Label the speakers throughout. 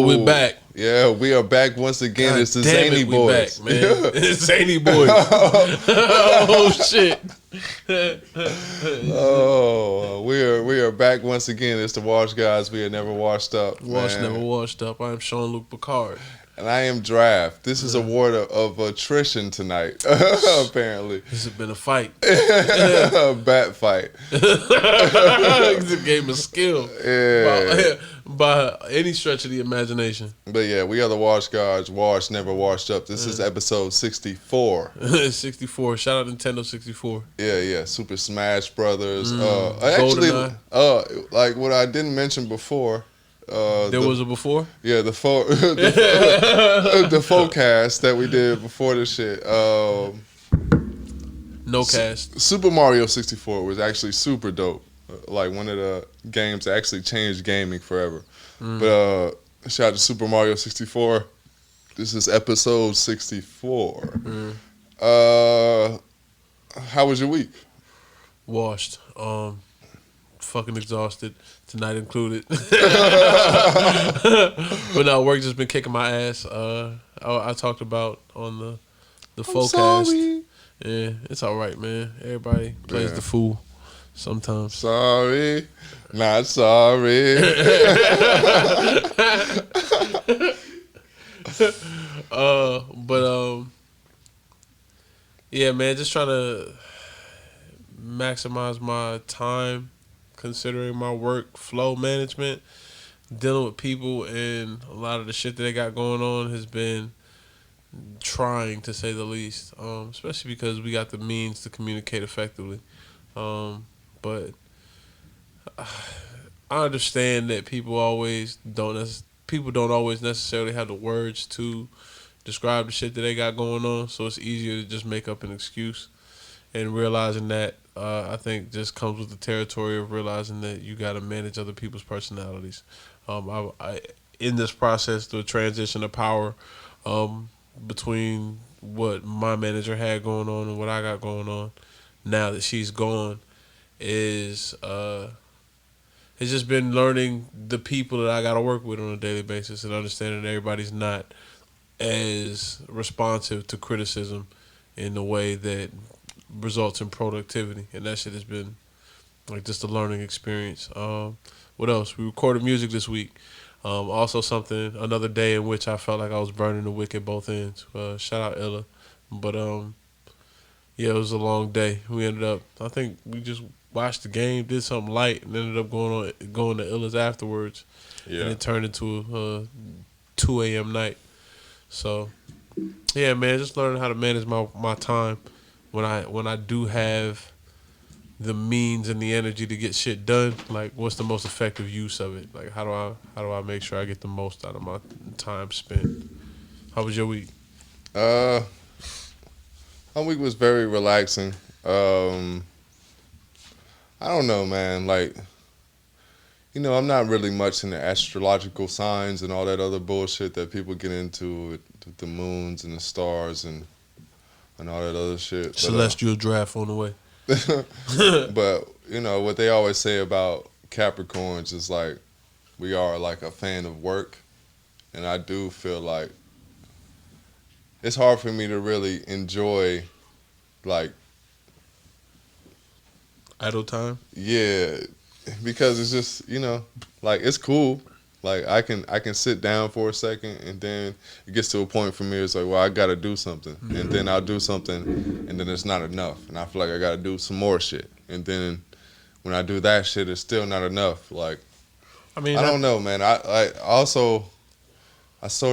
Speaker 1: we're back.
Speaker 2: Yeah, we are back once again.
Speaker 1: God
Speaker 2: It's the
Speaker 1: damn
Speaker 2: Zany
Speaker 1: it, we
Speaker 2: Boys.
Speaker 1: back, man. It's Zany Boys. Oh shit.
Speaker 2: We are back once again. It's the Wash Guys. We are never washed up.
Speaker 1: Never washed up. I am Sean Luke Picard.
Speaker 2: And I am Draft. This is a war of attrition tonight, apparently.
Speaker 1: This has been a fight.
Speaker 2: A bat fight.
Speaker 1: It's a game of skill.
Speaker 2: Yeah.
Speaker 1: By any stretch of the imagination.
Speaker 2: But yeah, we are the Wash Guys. Wash, never washed up. This is episode 64.
Speaker 1: 64. Shout out Nintendo 64.
Speaker 2: Yeah. Super Smash Brothers.
Speaker 1: GoldenEye.
Speaker 2: Like what I didn't mention before.
Speaker 1: There was a before?
Speaker 2: Yeah, the forecast that we did before this shit.
Speaker 1: No cast.
Speaker 2: Super Mario 64 was actually super dope. Like one of the games that actually changed gaming forever. But shout out to Super Mario 64. This is episode 64. How was your week?
Speaker 1: Washed. Fucking exhausted. Tonight included. But no, work just been kicking my ass. I talked about on the forecast.
Speaker 2: Sorry.
Speaker 1: Yeah, it's all right, man. Everybody plays the fool sometimes.
Speaker 2: Sorry. Not sorry.
Speaker 1: Yeah, man, just trying to maximize my time considering my work flow management. Dealing with people and a lot of the shit that they got going on has been trying, to say the least, especially because we got the means to communicate effectively. But I understand that people don't always necessarily have the words to describe the shit that they got going on, so it's easier to just make up an excuse. And realizing that, I think, just comes with the territory of realizing that you got to manage other people's personalities. In this process, the transition of power between what my manager had going on and what I got going on, now that she's gone, is it's just been learning the people that I got to work with on a daily basis and understanding that everybody's not as responsive to criticism in the way that results in productivity, and that shit has been like just a learning experience. What else? We recorded music this week. Also another day in which I felt like I was burning the wick at both ends. Shout out Illa. But yeah, it was a long day. We ended up, I think we just watched the game, did something light, and ended up going to Illa's afterwards. Yeah. And it turned into a 2 a.m. night. So yeah, man, just learning how to manage my time when I do have the means and the energy to get shit done. Like, what's the most effective use of it? Like, how do I make sure I get the most out of my time spent? How was your week?
Speaker 2: My week was very relaxing. I don't know, man. Like, I'm not really much into astrological signs and all that other bullshit that people get into with the moons and the stars and all that other shit.
Speaker 1: Celestial draft on the way.
Speaker 2: But, what they always say about Capricorns is like, we are like a fan of work. And I do feel like it's hard for me to really enjoy, like,
Speaker 1: idle time?
Speaker 2: Yeah, because it's just, like, it's cool. Like, I can sit down for a second, and then it gets to a point for me, it's like, well, I got to do something. Mm-hmm. And then I'll do something, and then it's not enough. And I feel like I got to do some more shit. And then when I do that shit, it's still not enough. Like, I don't know, man. I sort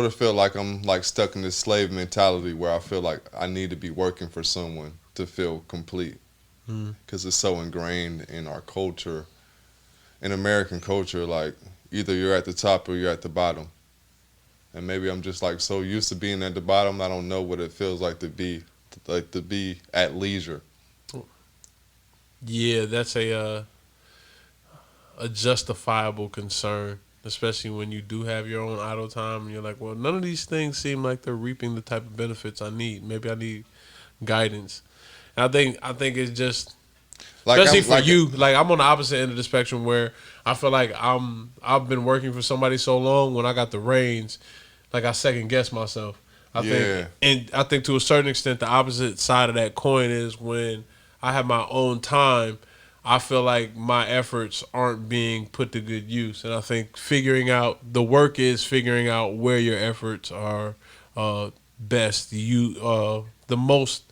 Speaker 2: of feel like I'm, like, stuck in this slave mentality where I feel like I need to be working for someone to feel complete. Because it's so ingrained in our culture, in American culture, like, either you're at the top or you're at the bottom. And maybe I'm just, like, so used to being at the bottom, I don't know what it feels like to be at leisure.
Speaker 1: Yeah, that's a justifiable concern, especially when you do have your own idle time and you're like, well, none of these things seem like they're reaping the type of benefits I need. Maybe I need guidance. And I think it's just
Speaker 2: Like,
Speaker 1: Especially for you. Like, I'm on the opposite end of the spectrum where I feel like I've been working for somebody so long. When I got the reins, like, I second guess myself. I think to a certain extent, the opposite side of that coin is when I have my own time, I feel like my efforts aren't being put to good use. And I think figuring out where your efforts are best, the most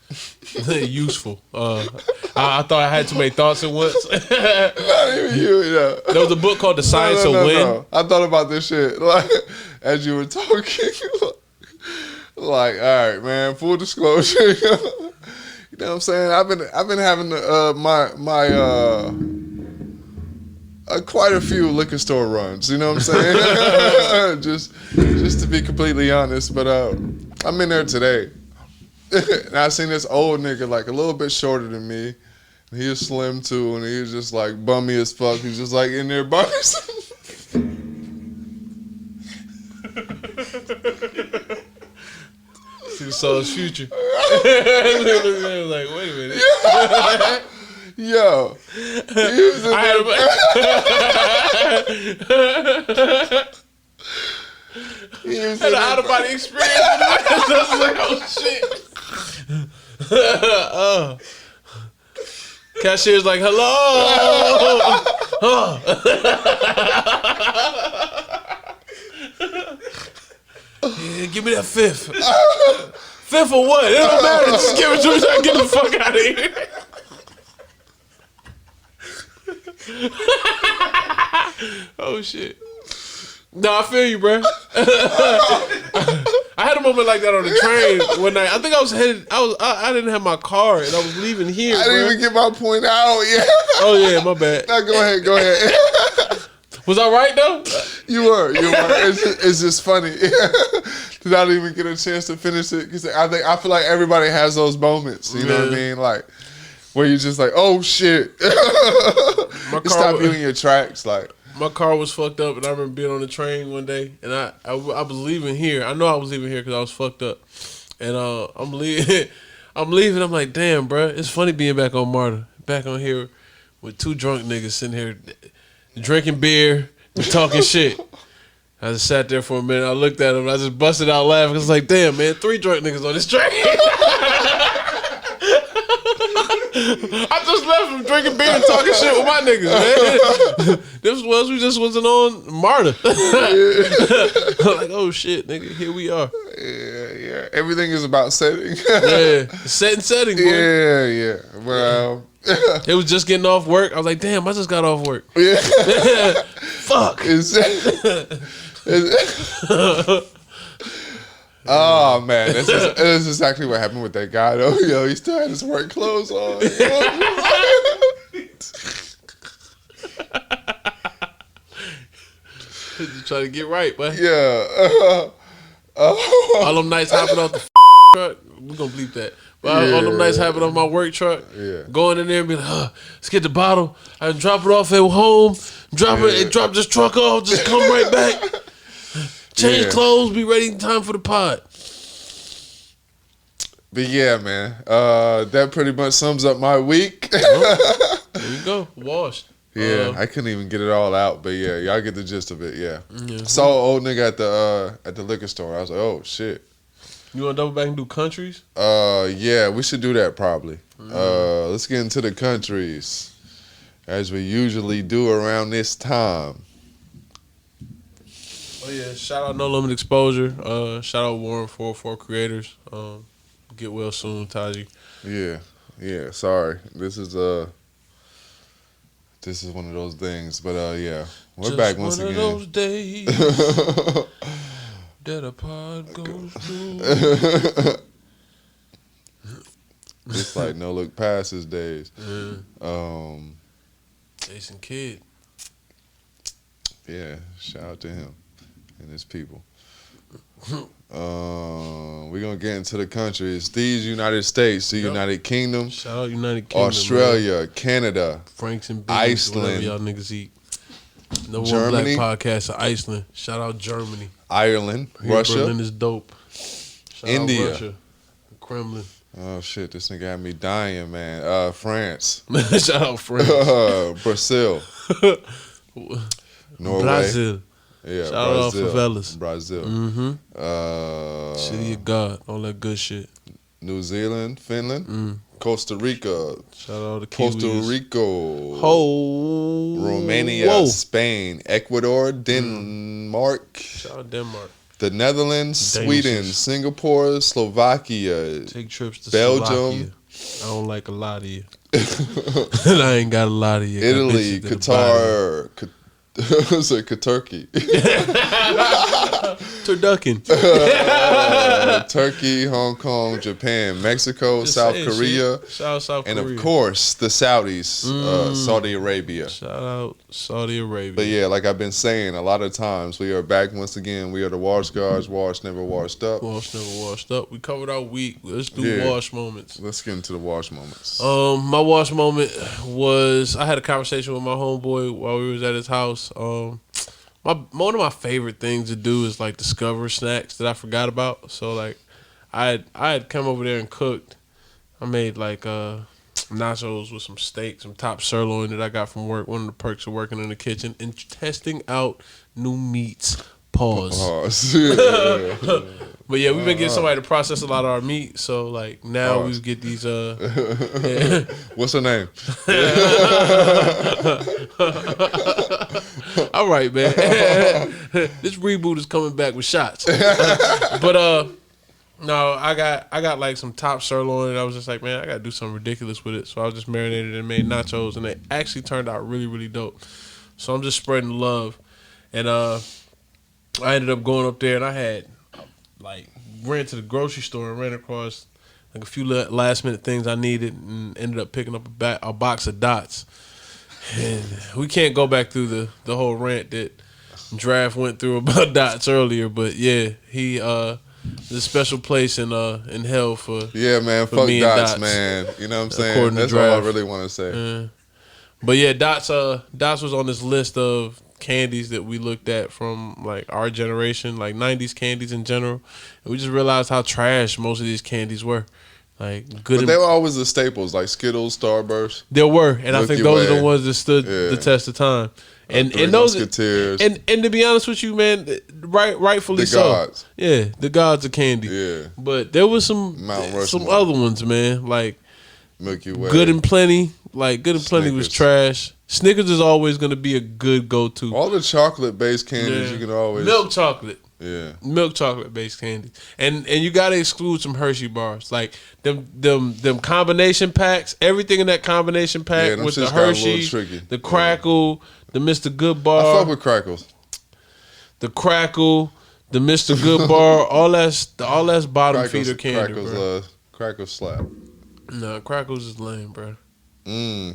Speaker 1: useful. I thought I had too many thoughts at once.
Speaker 2: Not even you,
Speaker 1: There was a book called The Science of When.
Speaker 2: No. I thought about this shit like as you were talking. Like, all right, man. Full disclosure. You know what I'm saying? I've been having quite a few liquor store runs. You know what I'm saying? just to be completely honest. But I'm in there today, and I seen this old nigga like a little bit shorter than me. He was slim too, and he was just like bummy as fuck. He's just like in there by himself.
Speaker 1: He saw his future. Like, wait a minute.
Speaker 2: Yo.
Speaker 1: He had an out of body experience. I was like, oh shit. Cashier's like, hello. Yeah, give me that fifth. Fifth or what? It don't matter. Just give it to me so I can get the fuck out of here. Oh shit. No, I feel you, bro. I had a moment like that on the train one night. I think I was headed. I didn't have my car and I was leaving here.
Speaker 2: I didn't even get my point out yet.
Speaker 1: Oh yeah, my bad.
Speaker 2: No, go ahead.
Speaker 1: Was I right though?
Speaker 2: You were. It's just funny because I didn't even get a chance to finish it because I feel like everybody has those moments. You know what I mean? Like where you're just like, oh shit. You stop you in your tracks. Like
Speaker 1: my car was fucked up, and I remember being on the train one day, and I was leaving here. I know I was leaving here because I was fucked up, and I'm leaving. I'm leaving. I'm like, damn, bro, it's funny being back on MARTA, back on here with two drunk niggas sitting here drinking beer and talking shit. I just sat there for a minute. I looked at him. I just busted out laughing. I was like, damn, man, 3 drunk niggas on this train. I just left from drinking beer and talking shit with my niggas, man. We just wasn't on MARTA. I'm like, oh shit, nigga, here we are.
Speaker 2: Yeah. Everything is about setting.
Speaker 1: Yeah, setting, boy.
Speaker 2: Yeah. Well,
Speaker 1: it was just getting off work. I was like, damn, I just got off work.
Speaker 2: Yeah.
Speaker 1: Fuck.
Speaker 2: Oh man, this is exactly what happened with that guy though. Yo, he still had his work clothes on.
Speaker 1: Just trying to get right, but
Speaker 2: yeah.
Speaker 1: All them nights hopping off the truck. We're gonna bleep that. But all them nights hopping off my work truck.
Speaker 2: Yeah.
Speaker 1: Going in there and be like, let's get the bottle. I drop it off at home. Drop this truck off. Just come right back. Change clothes. Be ready in time for the pod.
Speaker 2: But yeah, man. That pretty much sums up my week.
Speaker 1: There you go. Washed.
Speaker 2: Yeah, I couldn't even get it all out, but yeah, y'all get the gist of it. Yeah. Saw an old nigga at the liquor store. I was like, oh shit.
Speaker 1: You want to double back and do countries?
Speaker 2: Yeah, we should do that probably. Let's get into the countries as we usually do around this time.
Speaker 1: Oh yeah, shout out No Limit Exposure. Shout out Warren 404 Creators. Get well soon, Taji.
Speaker 2: Yeah. Sorry, this is one of those things, but yeah, we're just back once again.
Speaker 1: One of those days that a pod goes through.
Speaker 2: It's like no look past his days.
Speaker 1: Jason Kidd.
Speaker 2: Yeah, shout out to him and his people. We're gonna get into the countries. These United States, the United Kingdom,
Speaker 1: shout out United Kingdom,
Speaker 2: Australia, man. Canada,
Speaker 1: Franks and Beans,
Speaker 2: Iceland,
Speaker 1: y'all niggas eat. No
Speaker 2: Germany,
Speaker 1: One Black podcast of Iceland. Shout out Germany,
Speaker 2: Ireland, Russia,
Speaker 1: Berlin is dope. Shout
Speaker 2: India,
Speaker 1: out Russia, the Kremlin.
Speaker 2: Oh shit, this nigga had me dying, man. France.
Speaker 1: Shout out France.
Speaker 2: Brazil. Norway.
Speaker 1: Brazil.
Speaker 2: Yeah,
Speaker 1: Shout out
Speaker 2: Brazil.
Speaker 1: favelas.
Speaker 2: Brazil.
Speaker 1: Mm-hmm. City of God. All that good shit.
Speaker 2: New Zealand, Finland, Costa Rica,
Speaker 1: Shout out to Kiwis.
Speaker 2: Puerto Rico,
Speaker 1: Romania.
Speaker 2: Romania, Spain, Ecuador, Denmark,
Speaker 1: Shout out Denmark.
Speaker 2: the Netherlands,
Speaker 1: Danish.
Speaker 2: Sweden, Singapore, Slovakia,
Speaker 1: Take trips to
Speaker 2: Belgium.
Speaker 1: Slovakia. I don't like a lot of you. And I ain't got a lot of you. Got
Speaker 2: Italy,
Speaker 1: bitches that'll
Speaker 2: Qatar, Turkey,
Speaker 1: Turducken.
Speaker 2: Turkey, Hong Kong, Japan, Mexico,
Speaker 1: Just
Speaker 2: South
Speaker 1: saying
Speaker 2: Korea,
Speaker 1: shit. Shout out South
Speaker 2: and
Speaker 1: Korea.
Speaker 2: of course the Saudis, Saudi Arabia.
Speaker 1: Shout out Saudi Arabia.
Speaker 2: But yeah, like I've been saying, a lot of times we are back once again. We are the wash guards, washed, never washed up.
Speaker 1: Wash never washed up. We covered our week. Let's do
Speaker 2: Yeah.
Speaker 1: wash moments.
Speaker 2: Let's get into the wash moments.
Speaker 1: My wash moment was I had a conversation with my homeboy while we was at his house. One of my favorite things to do is like discover snacks that I forgot about. So like I had come over there and cooked. I made like nachos with some steak, some top sirloin that I got from work. One of the perks of working in the kitchen and testing out new meats. Pause.
Speaker 2: Yeah.
Speaker 1: But yeah, we've been getting somebody to process a lot of our meat. So like now
Speaker 2: Pause.
Speaker 1: we get these
Speaker 2: What's her name?
Speaker 1: all right, man. This reboot is coming back with shots. But no, I got like some top sirloin and I was just like, man, I gotta do something ridiculous with it. So I was just marinated and made nachos and they actually turned out really, really dope. So I'm just spreading the love. And I ended up going up there and I had like ran to the grocery store and ran across like a few last minute things I needed and ended up picking up a box of Dots. And we can't go back through the whole rant that Draft went through about Dots earlier, but yeah, he there's a special place in hell for
Speaker 2: Yeah, man.
Speaker 1: For
Speaker 2: Fuck
Speaker 1: me and
Speaker 2: Dots,
Speaker 1: Dots.
Speaker 2: man. You know what I'm saying?
Speaker 1: According to
Speaker 2: That's all I
Speaker 1: Draft.
Speaker 2: really want to say.
Speaker 1: But yeah, Dots was on this list of candies that we looked at from like our generation, like 90s candies in general. And we just realized how trash most of these candies were. Like good
Speaker 2: But they were always the staples, like Skittles, Starburst,
Speaker 1: there were, and I
Speaker 2: Milky
Speaker 1: think those are
Speaker 2: Way.
Speaker 1: the ones that stood
Speaker 2: Yeah.
Speaker 1: the test of time. And
Speaker 2: Three
Speaker 1: those
Speaker 2: Musketeers.
Speaker 1: and to be honest with you, man, rightfully
Speaker 2: The
Speaker 1: so.
Speaker 2: gods.
Speaker 1: Yeah, the gods of candy.
Speaker 2: Yeah.
Speaker 1: But there was some
Speaker 2: Mount Rushmore.
Speaker 1: other ones, man. Like
Speaker 2: Milky Way.
Speaker 1: Good and Plenty. Like Good and Plenty was
Speaker 2: Snickers.
Speaker 1: trash. Snickers is always gonna be a good go-to.
Speaker 2: All the chocolate-based candies
Speaker 1: Yeah.
Speaker 2: you can always...
Speaker 1: Milk chocolate.
Speaker 2: Yeah.
Speaker 1: Milk chocolate based candy, and you gotta exclude some Hershey bars, like them combination packs. Everything in that combination pack
Speaker 2: Yeah, them
Speaker 1: with the
Speaker 2: shits got a little
Speaker 1: Hershey,
Speaker 2: tricky.
Speaker 1: the Crackle, the Mr. Good
Speaker 2: I
Speaker 1: bar,
Speaker 2: fuck with Crackles.
Speaker 1: the Crackle, the Mr. Good bar. All that's bottom feeder candy, bro.
Speaker 2: Crackles slap.
Speaker 1: Nah, Crackles is lame, bro.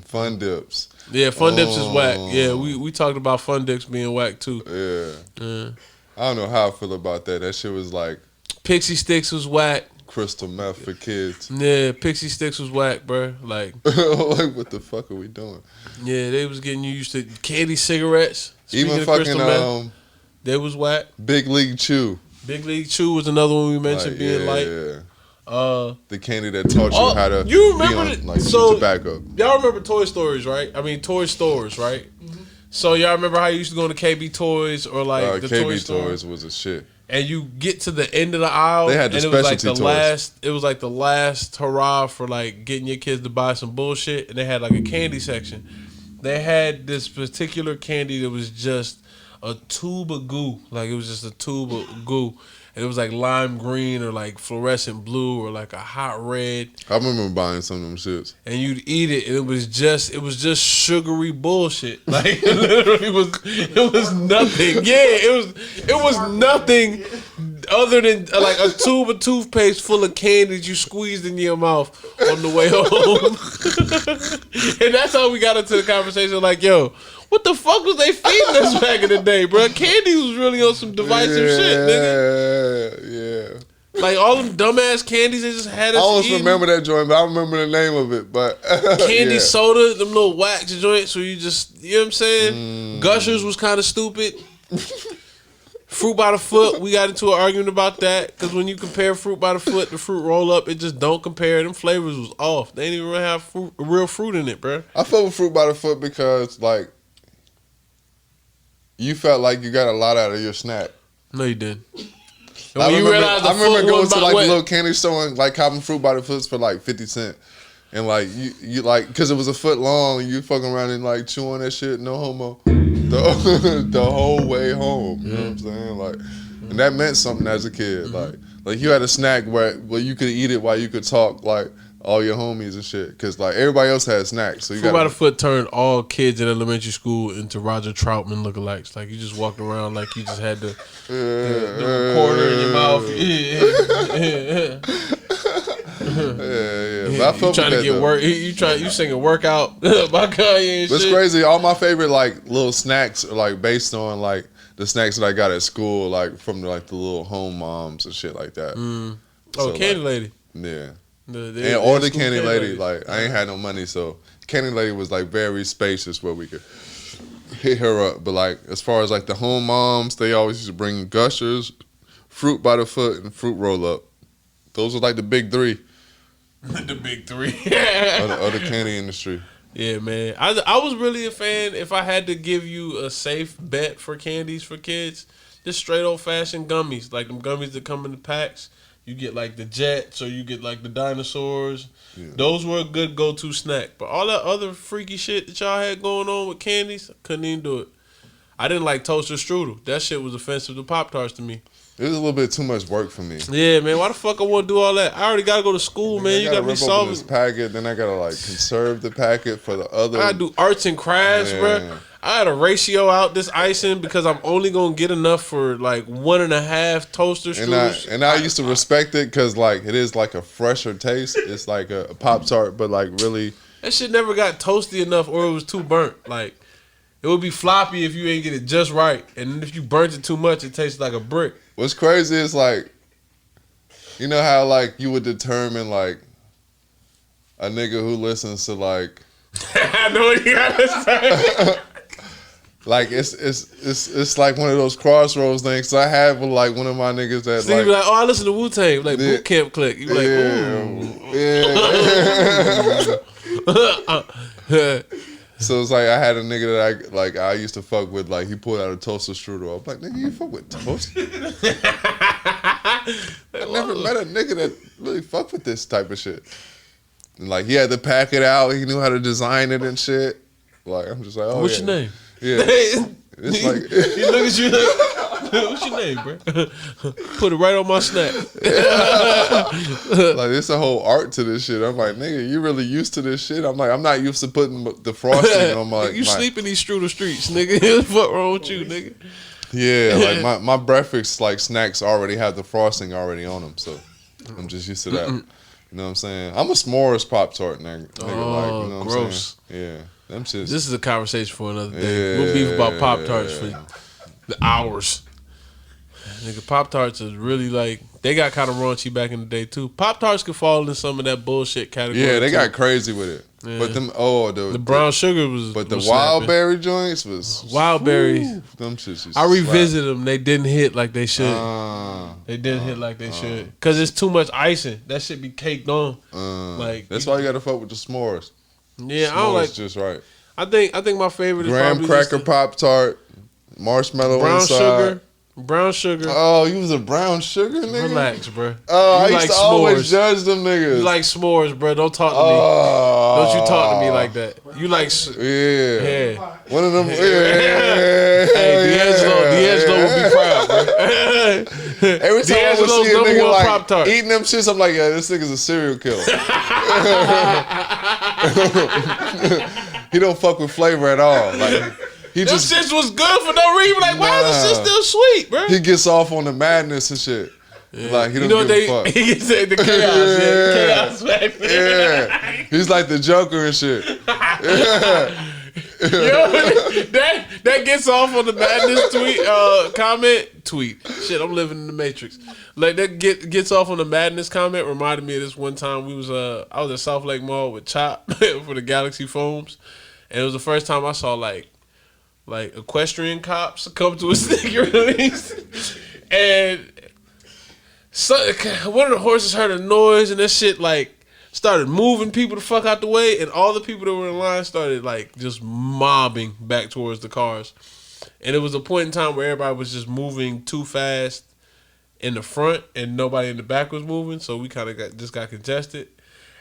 Speaker 2: Fun dips.
Speaker 1: Yeah, Fun Dips is whack.
Speaker 2: Oh.
Speaker 1: Yeah, we talked about Fun Dips being whack too.
Speaker 2: Yeah. I don't know how I feel about that. That shit was like
Speaker 1: Pixie Sticks was whack.
Speaker 2: crystal meth for kids.
Speaker 1: Yeah, Pixie Sticks was whack, bro. Like,
Speaker 2: Like, what the fuck are we doing?
Speaker 1: yeah, they was getting you used to candy cigarettes. Speaking
Speaker 2: Even
Speaker 1: of crystal meth,
Speaker 2: fucking
Speaker 1: they was whack.
Speaker 2: Big League Chew.
Speaker 1: Big League Chew was another one we mentioned being light.
Speaker 2: The candy that taught you how to
Speaker 1: you remember
Speaker 2: be
Speaker 1: it?
Speaker 2: on, like,
Speaker 1: So-
Speaker 2: tobacco.
Speaker 1: Y'all remember Toy Stories, right? I mean, Toy Stores, right? So y'all remember how you used to go to KB Toys or like the Toy
Speaker 2: KB
Speaker 1: Store,
Speaker 2: Toys was a shit.
Speaker 1: and you get to the end of the aisle,
Speaker 2: They had the
Speaker 1: and it was like
Speaker 2: specialty
Speaker 1: the
Speaker 2: toys.
Speaker 1: last. It was like the last hurrah for like getting your kids to buy some bullshit, and they had like a candy section. They had this particular candy that was just a tube of goo, like it was just a tube of goo. And it was like lime green or like fluorescent blue or like a hot red.
Speaker 2: I remember buying some of them shits.
Speaker 1: And you'd eat it, and it was just sugary bullshit. Like it literally it was nothing. Yeah, it was nothing other than like a tube of toothpaste full of candies you squeezed in your mouth on the way home. And that's how we got into the conversation. Like, yo, what the fuck was they feeding us back in the day, bro? Candy was really on some divisive shit, nigga.
Speaker 2: Yeah.
Speaker 1: Like all them dumbass candies they just had us
Speaker 2: I always
Speaker 1: eating.
Speaker 2: remember that joint, but I don't remember the name of it. But
Speaker 1: Candy
Speaker 2: yeah.
Speaker 1: soda, them little wax joints where you just, you know what I'm saying? Gushers was kind of stupid. Fruit by the foot, we got into an argument about that because when you compare fruit by the foot to fruit roll up, it just don't compare. Them flavors was off. They didn't even really have real fruit in it, bro.
Speaker 2: I fuck with fruit by the foot because like you felt like you got a lot out of your snack.
Speaker 1: No, you didn't.
Speaker 2: I remember going to like
Speaker 1: a
Speaker 2: little candy store and like copping fruit by the foots for like 50 cents. And like you like because it was a foot long, you fucking around and like chew on that shit, no homo, the whole way home. You know what I'm saying? Like, and that meant something as a kid. Like you had a snack where you could eat it while you could talk like all your homies and shit. Because like everybody else had snacks. So you
Speaker 1: Fruit by the foot turned all kids in elementary school into Roger Troutman lookalikes. Like you just walked around like you just had the recorder in your mouth.
Speaker 2: Yeah. But I
Speaker 1: You trying to get work? You singing "Workout" by Kanye and
Speaker 2: It's
Speaker 1: shit.
Speaker 2: crazy. All my favorite like little snacks are like based on like the snacks that I got at school, like from like the little home moms and shit like that.
Speaker 1: Oh, Candy Lady.
Speaker 2: Yeah.
Speaker 1: Or
Speaker 2: the Candy Lady. Like I ain't had no money, so Candy Lady was like very spacious where we could hit her up. But like as far as like the home moms, they always used to bring Gushers, Fruit by the Foot, and Fruit Roll Up. Those are like the big three.
Speaker 1: The big three
Speaker 2: of the candy industry.
Speaker 1: Yeah, man. I was really a fan. If I had to give you a safe bet for candies for kids, just straight old fashioned gummies, like them gummies that come in the packs. You get like the Jets or you get like the dinosaurs. Yeah. Those were a good go to snack. But all that other freaky shit that y'all had going on with candies, I couldn't even do it. I didn't like toaster strudel. That shit was offensive to Pop-Tarts to me.
Speaker 2: It was a little bit too much work for me.
Speaker 1: Yeah, man. Why the fuck I want to do all that? I already got to go to school, man. You got to be solving
Speaker 2: this packet. Then I got to like conserve the packet for the other.
Speaker 1: I do arts and crafts, bro. I had to ratio out this icing because I'm only going to get enough for like 1.5 toaster strudels.
Speaker 2: And I used to respect it because like it is like a fresher taste. It's like a Pop-Tart, but like really.
Speaker 1: That shit never got toasty enough or it was too burnt. Like, it would be floppy if you ain't get it just right. And if you burnt it too much, it tastes like a brick.
Speaker 2: What's crazy is like, you know how like you would determine like a nigga who listens to like.
Speaker 1: I know what you gotta say.
Speaker 2: Like it's like one of those crossroads things. So I have like one of my niggas that
Speaker 1: so
Speaker 2: like.
Speaker 1: You be like, oh, I listen to Wu-Tang, like Boot Camp Click. You be like,
Speaker 2: yeah. So it's like I had a nigga that I used to fuck with. Like he pulled out a toaster strudel. I'm like, nigga, you fuck with toast? I never met a nigga that really fuck with this type of shit. And like he had to pack it out. He knew how to design it and shit. Like I'm just like, oh,
Speaker 1: what's your name?
Speaker 2: Yeah, it's like
Speaker 1: he look at you like, what's your name, bro? Put it right on my snack.
Speaker 2: Like it's a whole art to this shit. I'm like, nigga, you really used to this shit? I'm like, I'm not used to putting the frosting on my.
Speaker 1: You sleep in these strudel streets, nigga. What wrong with you, nigga?
Speaker 2: Yeah, like my breakfast like snacks already have the frosting already on them, so I'm just used to that. You know what I'm saying? I'm a s'mores Pop-Tart nigga.
Speaker 1: Oh,
Speaker 2: like, you know what
Speaker 1: gross.
Speaker 2: I'm saying? Yeah. Them shits.
Speaker 1: This is a conversation for another day. We'll beef about Pop-Tarts for the hours. Nigga, Pop-Tarts is really like, they got kind of raunchy back in the day too. Pop-Tarts could fall in some of that bullshit category.
Speaker 2: Yeah, they got crazy with it. Yeah. But them, the brown sugar was. But the wild berry joints was.
Speaker 1: Wild berries.
Speaker 2: Them shits.
Speaker 1: I revisited them. They didn't hit like they should. They didn't hit like they should. Because it's too much icing. That shit be caked on. Like
Speaker 2: that's why you got to fuck with the s'mores.
Speaker 1: Yeah,
Speaker 2: s'mores
Speaker 1: I don't like.
Speaker 2: Just right.
Speaker 1: I think my favorite is
Speaker 2: graham cracker Pop-Tart, marshmallow
Speaker 1: brown
Speaker 2: inside.
Speaker 1: Sugar. Brown sugar.
Speaker 2: Oh, you was a brown sugar nigga?
Speaker 1: Relax, bro.
Speaker 2: Oh, I used
Speaker 1: like
Speaker 2: to
Speaker 1: s'mores.
Speaker 2: always judge them niggas.
Speaker 1: You like s'mores, bro. Don't talk to me. Don't you talk to me like that. You like...
Speaker 2: Yeah. One of them...
Speaker 1: Hey, D'Angelo would be proud, bro.
Speaker 2: Every time I would see a nigga like Pop-Tart. Eating them shits, I'm like, yeah, this nigga's a serial killer. He don't fuck with flavor at all. Like...
Speaker 1: This shit was good for no reason. Like, why is this shit still sweet, bro?
Speaker 2: He gets off on the madness and shit. Yeah. Like, he don't give a fuck.
Speaker 1: He gets the chaos. Yeah. Chaos factor.
Speaker 2: Yeah. He's like the Joker and shit.
Speaker 1: Yeah. That gets off on the madness tweet. Shit, I'm living in the Matrix. Like, that gets off on the madness comment reminded me of this one time I was at South Lake Mall with Chop for the Galaxy Foams. And it was the first time I saw, like like equestrian cops come to a sneaker release, and so one of the horses heard a noise, and that shit like started moving people the fuck out the way, and all the people that were in line started like just mobbing back towards the cars. And it was a point in time where everybody was just moving too fast in the front, and nobody in the back was moving, so we kind of got congested.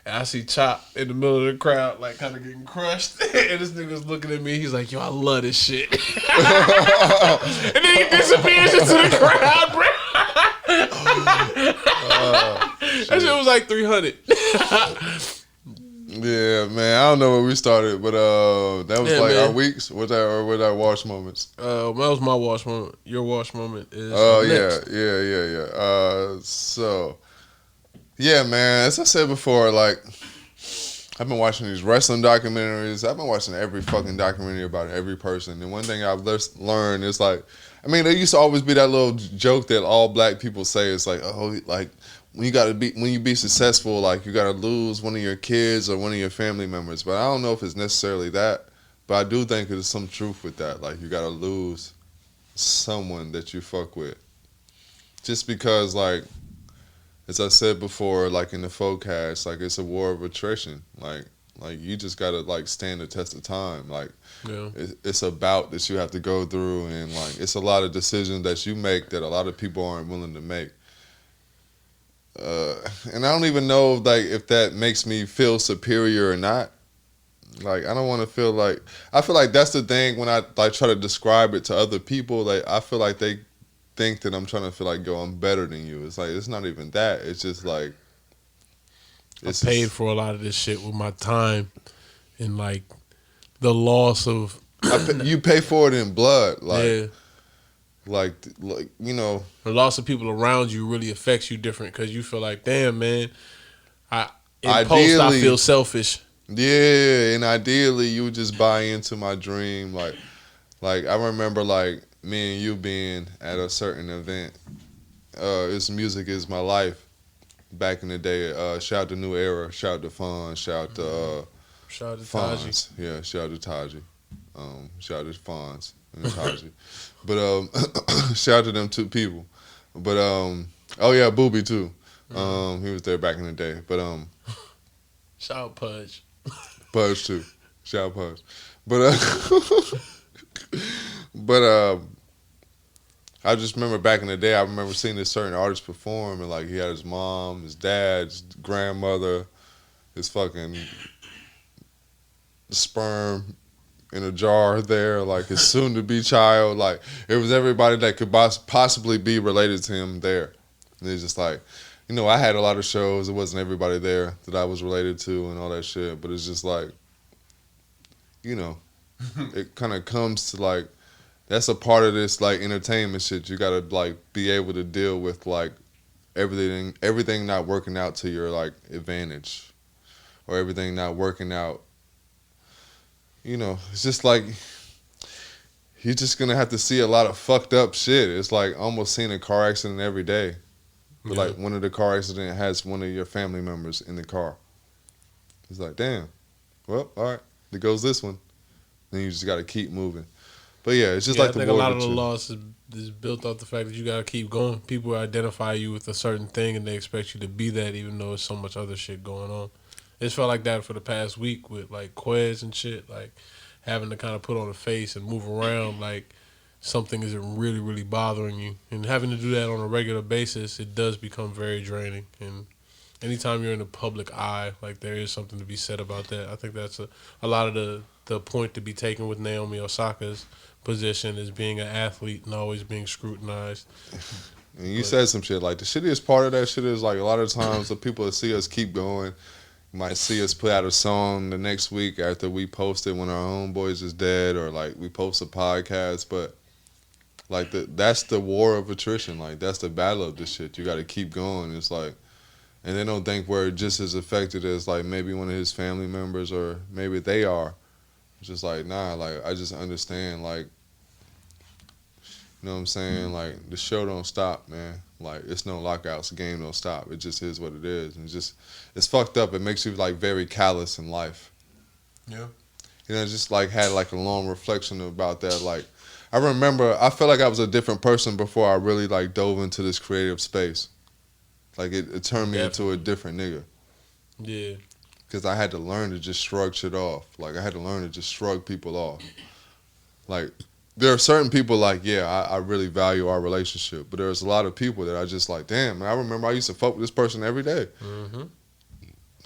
Speaker 1: And I see Chop in the middle of the crowd, like kind of getting crushed, and this nigga's looking at me. He's like, "Yo, I love this shit," and then he disappears into the crowd, bro. That shit was like 300.
Speaker 2: Yeah, man. I don't know where we started, but that was like
Speaker 1: man.
Speaker 2: our weeks. Was our wash moments?
Speaker 1: That was my wash moment. Your wash moment is next.
Speaker 2: Yeah. So, yeah, man. As I said before, like I've been watching these wrestling documentaries. I've been watching every fucking documentary about every person. And one thing I've learned is like, I mean, there used to always be that little joke that all black people say. It's like, oh, like when you be successful, like you gotta lose one of your kids or one of your family members. But I don't know if it's necessarily that. But I do think there's some truth with that. Like you gotta lose someone that you fuck with, just because, like, as I said before, like in the forecast, like it's a war of attrition. Like you just gotta like stand the test of time. Like
Speaker 1: Yeah.
Speaker 2: it's a bout that you have to go through, and like it's a lot of decisions that you make that a lot of people aren't willing to make. And I don't even know like if that makes me feel superior or not. Like I don't want to feel like, I feel like that's the thing when I like try to describe it to other people. Like I feel like they think that I'm trying to feel like, yo, I'm better than you. It's like it's not even that. It's just like
Speaker 1: I paid for a lot of this shit with my time, and like the loss of
Speaker 2: you pay for it in blood. Like
Speaker 1: yeah.
Speaker 2: like you know.
Speaker 1: The loss of people around you really affects you different because you feel like, damn, man, I feel selfish.
Speaker 2: Yeah, and ideally you would just buy into my dream. Like I remember like me and you being at a certain event. It's Music Is My Life. Back in the day, shout out to New Era, shout out to Fonz, shout out to
Speaker 1: Shout out to
Speaker 2: Fonz.
Speaker 1: Taji.
Speaker 2: Yeah, shout out to Taji. Shout out to Fonz and Taji. But shout out to them two people. But oh yeah, Booby too. He was there back in the day. But
Speaker 1: Shout out Pudge.
Speaker 2: Pudge too. Shout out Pudge. But I just remember back in the day, I remember seeing this certain artist perform, and like he had his mom, his dad, his grandmother, his fucking sperm in a jar there, like his soon-to-be child. Like it was everybody that could possibly be related to him there. And it's just like, you know, I had a lot of shows. It wasn't everybody there that I was related to and all that shit. But it's just like, you know, it kind of comes to like, that's a part of this like entertainment shit. You gotta like be able to deal with like everything not working out to your like advantage, or everything not working out. You know, it's just like you're just gonna have to see a lot of fucked up shit. It's like almost seeing a car accident every day. But like one of the car accident has one of your family members in the car. It's like, damn. Well, all right, there goes this one. Then you just gotta keep moving. But yeah, it's just like the war. I think a lot
Speaker 1: of the loss is built off the fact that you gotta keep going. People identify you with a certain thing and they expect you to be that, even though there's so much other shit going on. It's felt like that for the past week with like Quez and shit, like having to kind of put on a face and move around like something isn't really, really bothering you. And having to do that on a regular basis, it does become very draining. And anytime you're in the public eye, like there is something to be said about that. I think that's a lot of the point to be taken with Naomi Osaka's position as being an athlete and always being scrutinized.
Speaker 2: And you said some shit like the shittiest part of that shit is like a lot of times the people that see us keep going might see us put out a song the next week after we post it when our homeboys is dead, or like we post a podcast, but like that's the war of attrition. Like that's the battle of this shit. You got to keep going. It's like, and they don't think we're just as affected as like maybe one of his family members, or maybe they are. It's just like, nah, like I just understand, like, you know what I'm saying? Like the show don't stop, man. Like it's no lockouts, the game don't stop. It just is what it is. And it's fucked up. It makes you like very callous in life.
Speaker 1: Yeah.
Speaker 2: You know, just like had like a long reflection about that. Like, I remember, I felt like I was a different person before I really like dove into this creative space. Like it turned me into a different nigga.
Speaker 1: Yeah.
Speaker 2: Because I had to learn to just shrug shit off. Like I had to learn to just shrug people off. Like there are certain people like, yeah, I really value our relationship. But there's a lot of people that I just like, damn, man, I remember I used to fuck with this person every day.
Speaker 1: Mm-hmm.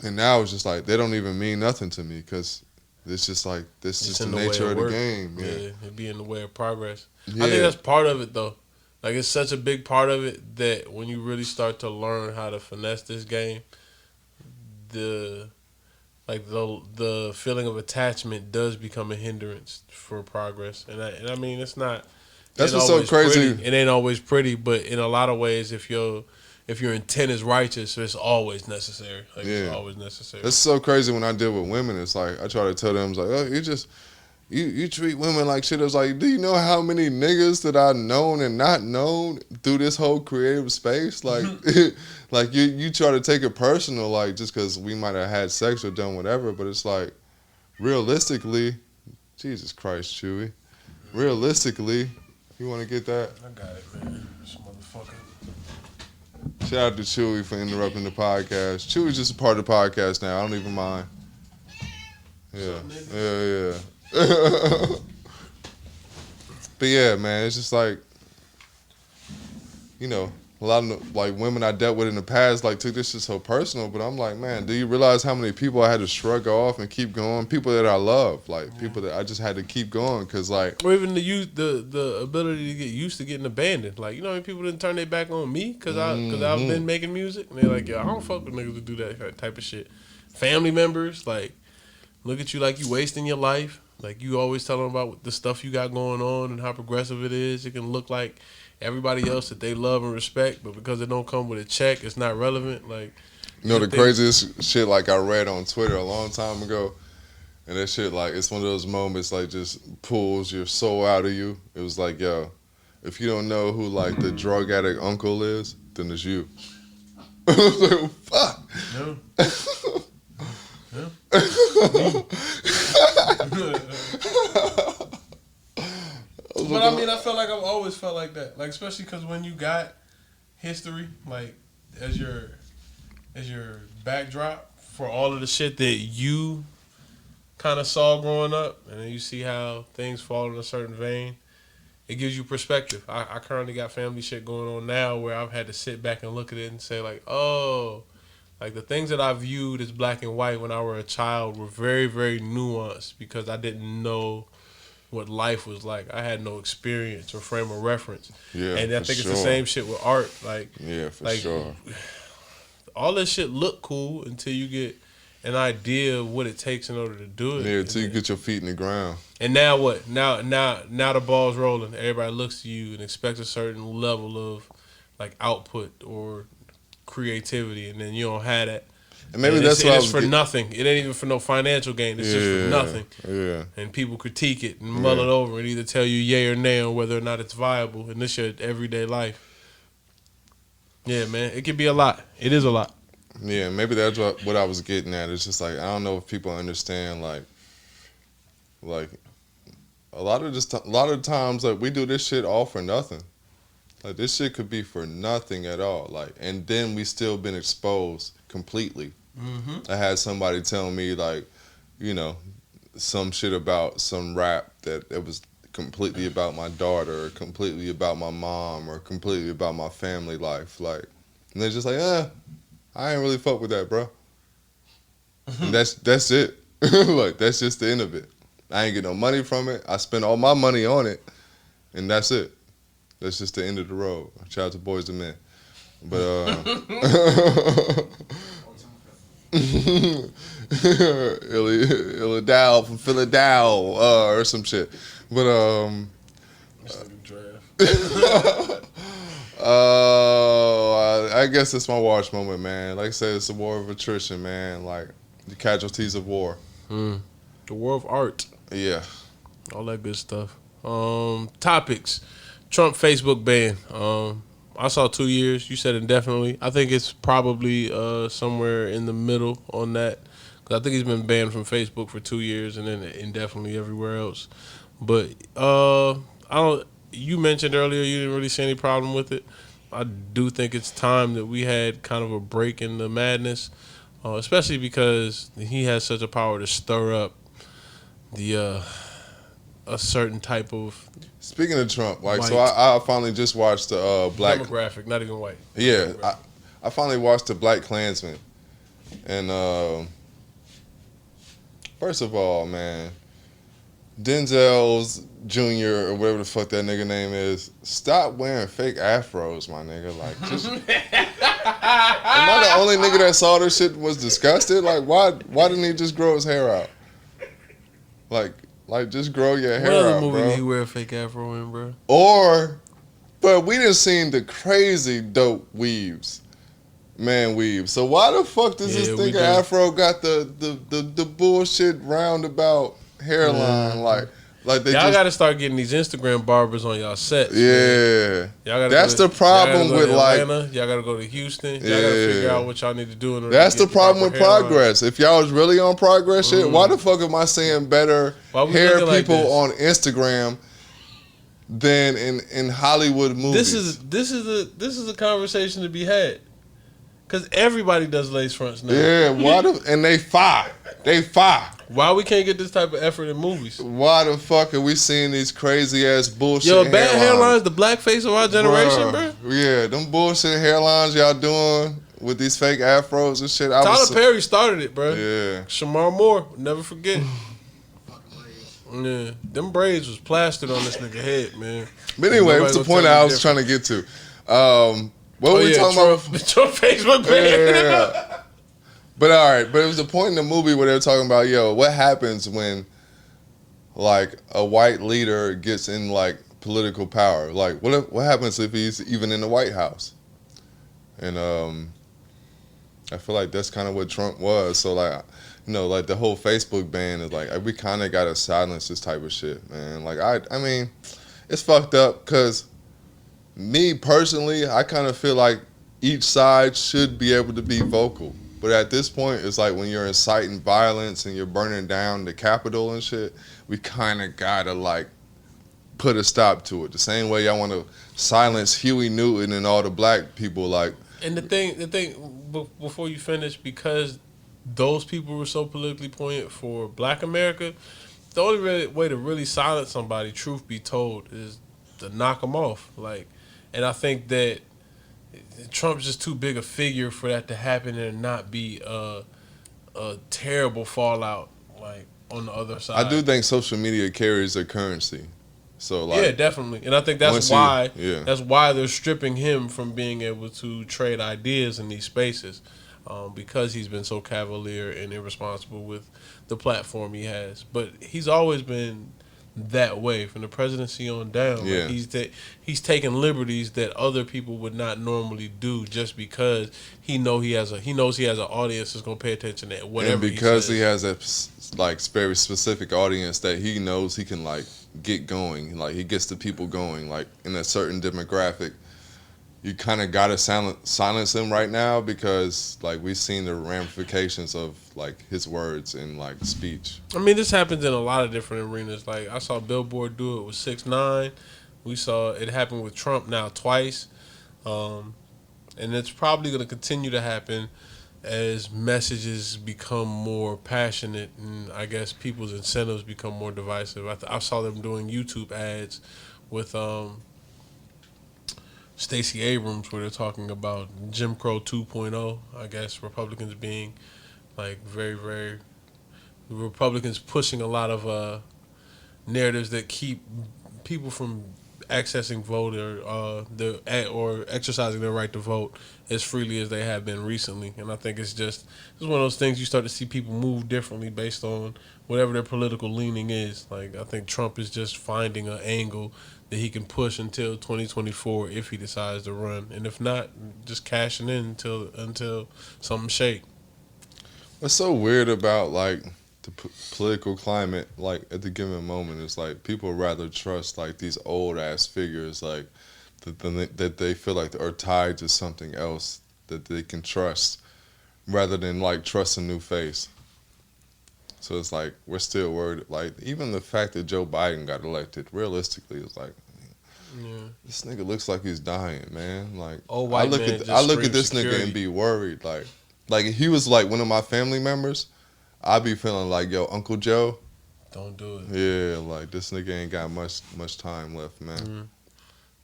Speaker 2: And now it's just like, they don't even mean nothing to me because it's just like, this is the nature of the game. Yeah.
Speaker 1: It be in the way of progress.
Speaker 2: Yeah.
Speaker 1: I think that's part of it, though. Like, it's such a big part of it that when you really start to learn how to finesse this game, the feeling of attachment does become a hindrance for progress. And I mean, it's not.
Speaker 2: That's what's so crazy.
Speaker 1: Pretty. It ain't always pretty, but in a lot of ways, if your intent is righteous, it's always necessary. Like, it's always necessary.
Speaker 2: It's so crazy when I deal with women. It's like I try to tell them, it's like, oh, you treat women like shit. It's like, do you know how many niggas that I've known and not known through this whole creative space? Like, like you try to take it personal, like just because we might have had sex or done whatever. But it's like, realistically, Jesus Christ, Chewy. Realistically, you want to get that?
Speaker 1: I got it, man. This motherfucker.
Speaker 2: Shout out to Chewy for interrupting the podcast. Chewy's just a part of the podcast now. I don't even mind. Yeah. But yeah, man, it's just like, you know, a lot of like women I dealt with in the past like took this shit so personal, but I'm like, man, do you realize how many people I had to shrug off and keep going? People that I love, like people that I just had to keep going because like,
Speaker 1: or even the ability to get used to getting abandoned. Like, you know, how many people didn't turn their back on me because I've been making music, and they're like, yo, I don't fuck with niggas who do that type of shit. Family members like look at you like you wasting your life. Like, you always tell them about the stuff you got going on and how progressive it is. It can look like everybody else that they love and respect, but because it don't come with a check, it's not relevant. Like,
Speaker 2: you know, the craziest shit like I read on Twitter a long time ago, and that shit like it's one of those moments like just pulls your soul out of you. It was like, yo, if you don't know who like the drug addict uncle is, then it's you. I was like, fuck.
Speaker 1: Yeah. Yeah. But I mean, I felt like I've always felt like that. Like, especially because when you got history, like as your backdrop for all of the shit that you kind of saw growing up, and then you see how things fall in a certain vein, it gives you perspective. I currently got family shit going on now where I've had to sit back and look at it and say like, oh. Like, the things that I viewed as black and white when I was a child were very, very nuanced because I didn't know what life was like. I had no experience or frame of reference.
Speaker 2: Yeah,
Speaker 1: and I think it's the same shit with art. Like,
Speaker 2: yeah, for sure.
Speaker 1: All this shit look cool until you get an idea of what it takes in order to do it.
Speaker 2: Yeah, until you get your feet in the ground.
Speaker 1: And now what? Now the ball's rolling. Everybody looks to you and expects a certain level of like output or creativity, and then you don't have that.
Speaker 2: And maybe that's why
Speaker 1: it's for nothing. It ain't even for no financial gain. It's just for nothing.
Speaker 2: Yeah.
Speaker 1: And people critique it and mull it over and either tell you yay or nay on whether or not it's viable. And this your everyday life. Yeah, man, it can be a lot. It is a lot.
Speaker 2: Yeah, maybe that's what I was getting at. It's just like I don't know if people understand like a lot of times like we do this shit all for nothing. Like, this shit could be for nothing at all. Like, and then we still been exposed completely. Mm-hmm. I had somebody tell me, like, you know, some shit about some rap that it was completely about my daughter or completely about my mom or completely about my family life. Like, and they're just like, I ain't really fuck with that, bro. And that's it. Like, that's just the end of it. I ain't get no money from it. I spent all my money on it, and that's it. That's just the end of the road. Shout out to Boys and Men. But Illidale from Philadelphia or some shit. But I guess it's my watch moment, man. Like I said, it's a war of attrition, man. Like the casualties of war.
Speaker 1: The war of art.
Speaker 2: Yeah.
Speaker 1: All that good stuff. Topics. Trump Facebook ban. I saw 2 years. You said indefinitely. I think it's probably somewhere in the middle on that. 'Cause I think he's been banned from Facebook for 2 years and then indefinitely everywhere else. But I don't. You mentioned earlier you didn't really see any problem with it. I do think it's time that we had kind of a break in the madness, especially because he has such a power to stir up the a certain type of
Speaker 2: Speaking of Trump, like, so
Speaker 1: White.
Speaker 2: I finally just watched the Black.
Speaker 1: demographic, not even white.
Speaker 2: Yeah, I finally watched the Black Klansman, and first of all, man, Denzel's Jr. or whatever the fuck that nigga name is, stop wearing fake afros, my nigga. Like, just am I the only nigga that saw this shit was disgusted? Like, why didn't he just grow his hair out? Like just grow your hair
Speaker 1: What other
Speaker 2: out,
Speaker 1: movie
Speaker 2: bro.
Speaker 1: did he wear a fake afro in, bro?
Speaker 2: Or, but we done seen the crazy dope weaves, man weaves. So why the fuck does this
Speaker 1: Yeah, we
Speaker 2: nigga
Speaker 1: do.
Speaker 2: afro got the bullshit roundabout hairline? Like they
Speaker 1: Y'all
Speaker 2: just
Speaker 1: got to start getting these Instagram barbers on y'all sets. Man.
Speaker 2: yeah.
Speaker 1: Y'all gotta
Speaker 2: That's
Speaker 1: go
Speaker 2: the problem
Speaker 1: y'all gotta go
Speaker 2: with,
Speaker 1: to
Speaker 2: like-
Speaker 1: Atlanta. Y'all got to go to Houston. Y'all got to
Speaker 2: Yeah.
Speaker 1: figure out what y'all need to do in order
Speaker 2: That's
Speaker 1: to
Speaker 2: the
Speaker 1: get
Speaker 2: problem with
Speaker 1: proper hairline.
Speaker 2: progress. If y'all was really on progress shit, why the fuck am I seeing better
Speaker 1: Why we
Speaker 2: hair
Speaker 1: looking like
Speaker 2: people
Speaker 1: this?
Speaker 2: on Instagram than in Hollywood movies?
Speaker 1: This is a conversation to be had. Cause everybody does lace fronts now.
Speaker 2: yeah. And they fire. They fire.
Speaker 1: Why we can't get this type of effort in movies?
Speaker 2: Why the fuck are we seeing these crazy ass bullshit
Speaker 1: Yo, bad
Speaker 2: hairlines?
Speaker 1: hairlines, the blackface of our generation, bro.
Speaker 2: Yeah, them bullshit hairlines y'all doing with these fake afros and shit.
Speaker 1: Tyler Perry started it, bro.
Speaker 2: Yeah.
Speaker 1: Shamar Moore, never forget. Yeah, them braids was plastered on this nigga head, man.
Speaker 2: But anyway,
Speaker 1: Nobody
Speaker 2: what's the
Speaker 1: gonna
Speaker 2: point
Speaker 1: tell
Speaker 2: I
Speaker 1: me
Speaker 2: was trying to get to? What were we talking
Speaker 1: Trump,
Speaker 2: about?
Speaker 1: Trump Facebook ban.
Speaker 2: Yeah. But all right, but it was a point in the movie where they were talking about, yo, what happens when like a white leader gets in like political power? Like what happens if he's even in the White House? And I feel like that's kind of what Trump was. So like, you know, like the whole Facebook ban is like we kind of got to silence this type of shit, man. Like I mean, it's fucked up because me personally, I kind of feel like each side should be able to be vocal. But at this point, it's like when you're inciting violence and you're burning down the Capitol and shit, we kind of gotta like put a stop to it. The same way y'all want to silence Huey Newton and all the black people, like.
Speaker 1: And the thing, before you finish, because those people were so politically poignant for Black America, the only way to really silence somebody, truth be told, is to knock them off. Like, and I think that Trump's just too big a figure for that to happen and not be a terrible fallout like on the other side.
Speaker 2: I do think social media carries a currency. So like,
Speaker 1: yeah, definitely, and I think that's
Speaker 2: once
Speaker 1: why
Speaker 2: yeah.
Speaker 1: that's why they're stripping him from being able to trade ideas in these spaces, because he's been so cavalier and irresponsible with the platform he has. But he's always been that way from the presidency on down.
Speaker 2: Yeah.
Speaker 1: Like he's taking liberties that other people would not normally do just because he knows he has an audience that's gonna pay attention to whatever.
Speaker 2: and because
Speaker 1: he
Speaker 2: he
Speaker 1: says.
Speaker 2: has a like very specific audience that he knows he can like get going, like he gets the people going, like in a certain demographic. You kind of gotta silence him right now because like we've seen the ramifications of like his words and like speech.
Speaker 1: I mean, this happens in a lot of different arenas. Like I saw Billboard do it with 6ix9ine. We saw it happen with Trump now twice, and it's probably going to continue to happen as messages become more passionate and I guess people's incentives become more divisive. I saw them doing YouTube ads with Stacey Abrams where they're talking about Jim Crow 2.0. I guess Republicans being like very, very Republicans pushing a lot of narratives that keep people from accessing vote or exercising their right to vote as freely as they have been recently. And I think it's one of those things you start to see people move differently based on whatever their political leaning is. Like I think Trump is just finding an angle that he can push until 2024 if he decides to run, and if not, just cashing in until something shake.
Speaker 2: What's so weird about like the political climate, like at the given moment, is like people rather trust like these old ass figures, like that they feel like are tied to something else that they can trust, rather than like trust a new face. So it's like we're still worried. Like even the fact that Joe Biden got elected, realistically, it's like this nigga looks like he's dying, man. Like I look at this
Speaker 1: security.
Speaker 2: nigga and be worried. Like if he was like one of my family members, I'd be feeling like, yo, Uncle Joe,
Speaker 1: don't do it.
Speaker 2: Yeah, like this nigga ain't got much time left, man.
Speaker 1: Mm-hmm.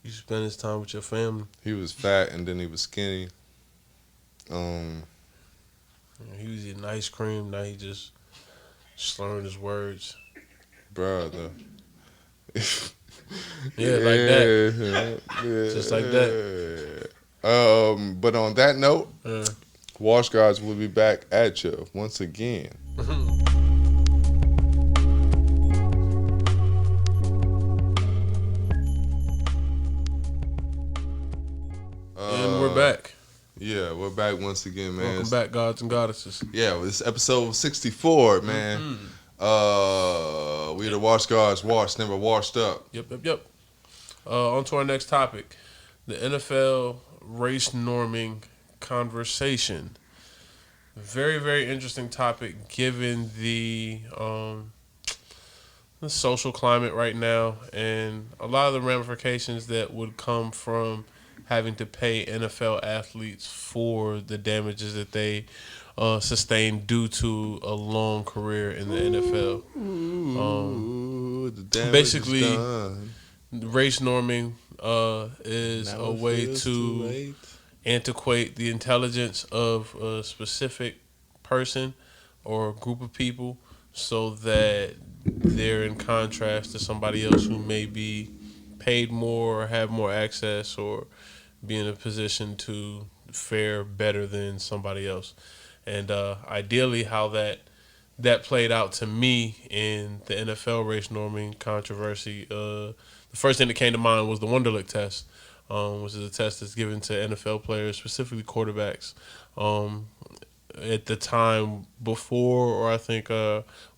Speaker 1: You spend his time with your family.
Speaker 2: He was fat and then he was skinny.
Speaker 1: He was eating ice cream. Now he just slurring his words.
Speaker 2: Brother.
Speaker 1: Yeah, like that.
Speaker 2: Yeah.
Speaker 1: Just like that.
Speaker 2: But on that note, Wash Guards will be back at you once again.
Speaker 1: And we're back.
Speaker 2: Yeah, we're back once again, man.
Speaker 1: Welcome back, gods and goddesses.
Speaker 2: Yeah, this episode 64, man. We the Wash Guards, washed, never washed up.
Speaker 1: Yep. On to our next topic. The NFL race norming conversation. Very, very interesting topic given the social climate right now and a lot of the ramifications that would come from having to pay NFL athletes for the damages that they sustained due to a long career in the NFL. Basically, race norming is a way to antiquate the intelligence of a specific person or group of people so that they're in contrast to somebody else who may be paid more or have more access or be in a position to fare better than somebody else. And ideally how that played out to me in the NFL race norming controversy, the first thing that came to mind was the Wonderlic test, which is a test that's given to NFL players, specifically quarterbacks, at the time before or I think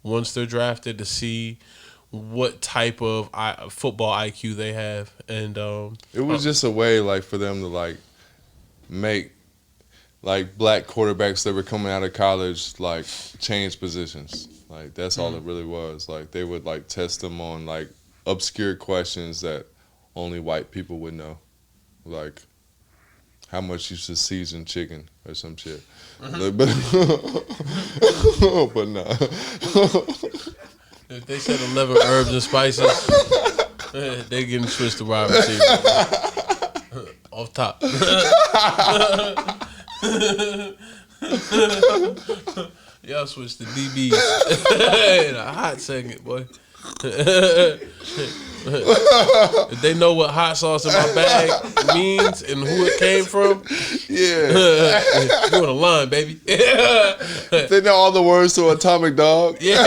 Speaker 1: once they're drafted to see what type of football IQ they have. And
Speaker 2: it was just a way like for them to like make like black quarterbacks that were coming out of college like change positions. Like that's all it really was. Like they would like test them on like obscure questions that only white people would know. Like how much you should season chicken or some shit. But no.
Speaker 1: If they said 11 herbs and spices, they getting switched to wide receiver. Off top. Y'all switched to DBs in a hot second, boy. If they know what hot sauce in my bag means and who it came from, you on the line, baby.
Speaker 2: They know all the words to Atomic Dog.
Speaker 1: Yeah.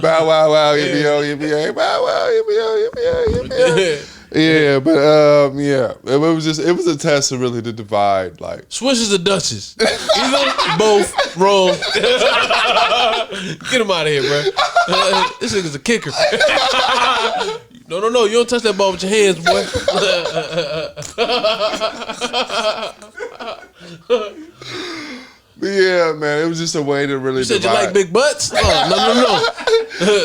Speaker 2: Bow wow wow, yippee-yo, yippee-yo, bow wow, yippee-yo, yippee-yo, yippee-yo. Yeah, but it was a test to really to divide like
Speaker 1: Swishers or Dutches, either both wrong. Get him out of here, bro. This nigga's a kicker. No, you don't touch that ball with your hands, boy.
Speaker 2: Yeah, man, it was just a way to really.
Speaker 1: You said
Speaker 2: divide.
Speaker 1: you like big butts? Oh, no.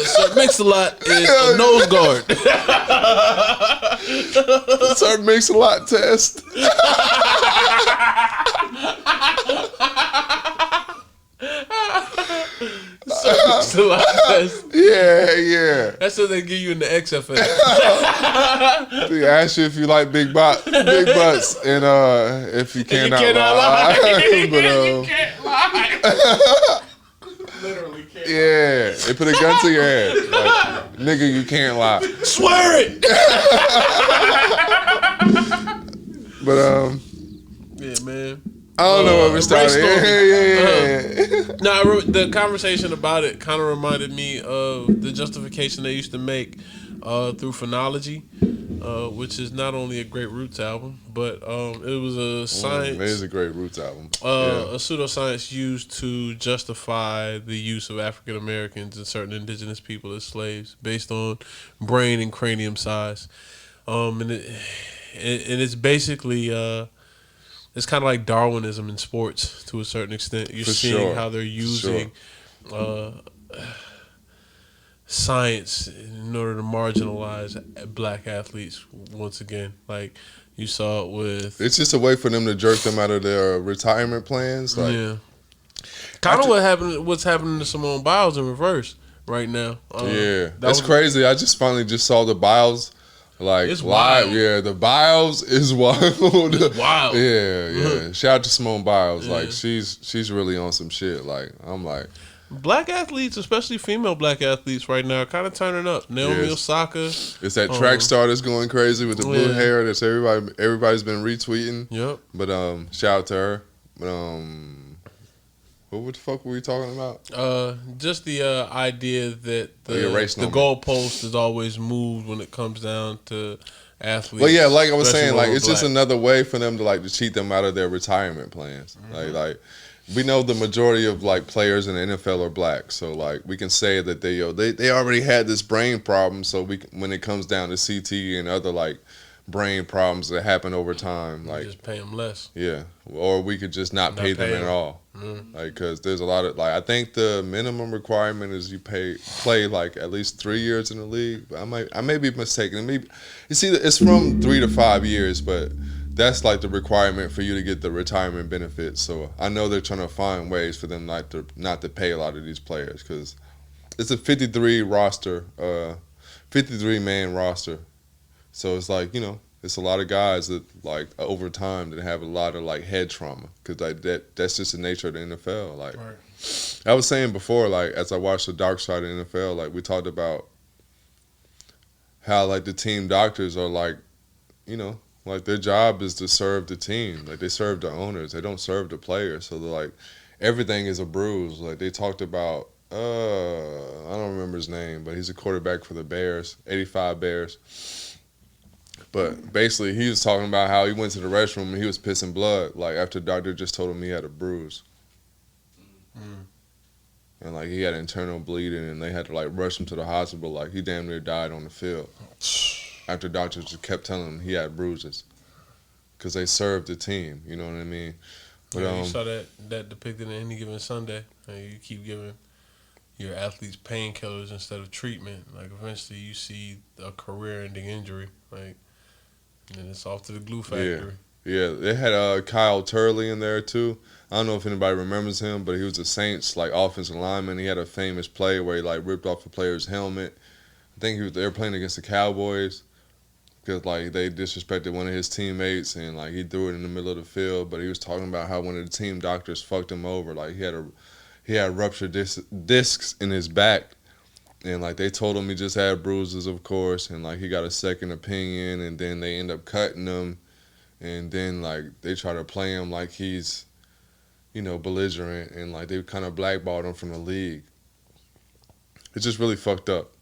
Speaker 1: Sir Mix-a-Lot is a nose guard.
Speaker 2: Sir Mix-a-Lot test.
Speaker 1: Sir Mix-a-Lot test.
Speaker 2: Yeah.
Speaker 1: That's what they give you in the XFL.
Speaker 2: They ask you if you like big butts, and if you cannot
Speaker 1: lie.
Speaker 2: But
Speaker 1: You can't lie. Literally can't.
Speaker 2: Yeah, they put a gun to your head, like, nigga, you can't lie.
Speaker 1: Swear it.
Speaker 2: But
Speaker 1: Yeah, man.
Speaker 2: I don't know where we started. Yeah.
Speaker 1: No, the conversation about it kind of reminded me of the justification they used to make through Phonology, which is not only a great Roots album, but it was a science.
Speaker 2: It is a great Roots album.
Speaker 1: A pseudoscience used to justify the use of African Americans and certain indigenous people as slaves based on brain and cranium size, and it's basically. It's kind of like Darwinism in sports to a certain extent. You're seeing how they're using uh, science in order to marginalize black athletes once again. Like you saw it with
Speaker 2: It's just a way for them to jerk them out of their retirement plans. Like,
Speaker 1: yeah, kind of what happened. What's happening to Simone Biles in reverse right now?
Speaker 2: Yeah, that's crazy. I just finally just saw the Biles, like
Speaker 1: It's
Speaker 2: live.
Speaker 1: wild.
Speaker 2: Yeah, the Biles is wild.
Speaker 1: It's wild.
Speaker 2: Yeah. Shout out to Simone Biles.
Speaker 1: Yeah.
Speaker 2: Like she's really on some shit. Like I'm like,
Speaker 1: Black athletes, especially female black athletes, right now, are kind of turning up. Naomi
Speaker 2: Yes.
Speaker 1: Osaka.
Speaker 2: it's that track star that's going crazy with the blue
Speaker 1: Yeah.
Speaker 2: hair. That's everybody's been retweeting.
Speaker 1: Yep.
Speaker 2: But shout out to her. But what the fuck were we talking about?
Speaker 1: Just the idea that
Speaker 2: you're racing
Speaker 1: the
Speaker 2: on me.
Speaker 1: goalpost is always moved when it comes down to athletes.
Speaker 2: Well, yeah, like I was
Speaker 1: especially
Speaker 2: saying,
Speaker 1: when
Speaker 2: like
Speaker 1: we're
Speaker 2: it's just
Speaker 1: black.
Speaker 2: another way for them to cheat them out of their retirement plans. Like we know the majority of like players in the NFL are black, so like we can say that they already had this brain problem. So when it comes down to CT and other like brain problems that happen over time,
Speaker 1: You
Speaker 2: like
Speaker 1: just pay them less.
Speaker 2: yeah, or we could just not pay them
Speaker 1: pay
Speaker 2: at
Speaker 1: them.
Speaker 2: all. Like because there's a lot of like I think the minimum requirement is you play like at least 3 years in the league. But I may be mistaken. Maybe it's from 3 to 5 years, but that's like the requirement for you to get the retirement benefits. So I know they're trying to find ways for them not to pay a lot of these players because it's a 53 roster, 53 man roster. So it's like it's a lot of guys that like over time that have a lot of like head trauma because like that's just the nature of the NFL. Like
Speaker 1: Right.
Speaker 2: I was saying before, like as I watched the dark side of the NFL, like we talked about how like the team doctors are like, like their job is to serve the team. Like they serve the owners, they don't serve the players. So they're like everything is a bruise. Like they talked about, I don't remember his name, but he's a quarterback for the Bears, 85 Bears. But basically, he was talking about how he went to the restroom and he was pissing blood, like after the doctor just told him he had a bruise. And like he had internal bleeding and they had to like rush him to the hospital. Like he damn near died on the field. After doctors just kept telling him he had bruises. Because they served the team, you know what I mean? But,
Speaker 1: Yeah, you saw that depicted in Any Given Sunday. You keep giving your athletes painkillers instead of treatment. Like eventually you see a career-ending injury. Like, and then it's off to the glue factory.
Speaker 2: Yeah, they had Kyle Turley in there too. I don't know if anybody remembers him, but he was a Saints like offensive lineman. He had a famous play where he like ripped off a player's helmet. I think they were playing against the Cowboys because like they disrespected one of his teammates and like he threw it in the middle of the field. But he was talking about how one of the team doctors fucked him over. Like he had ruptured discs in his back. And, like, they told him he just had bruises, of course, and, like, he got a second opinion, and then they end up cutting him, and then, like, they try to play him like he's, belligerent, and, like, they kind of blackballed him from the league. It's just really fucked up,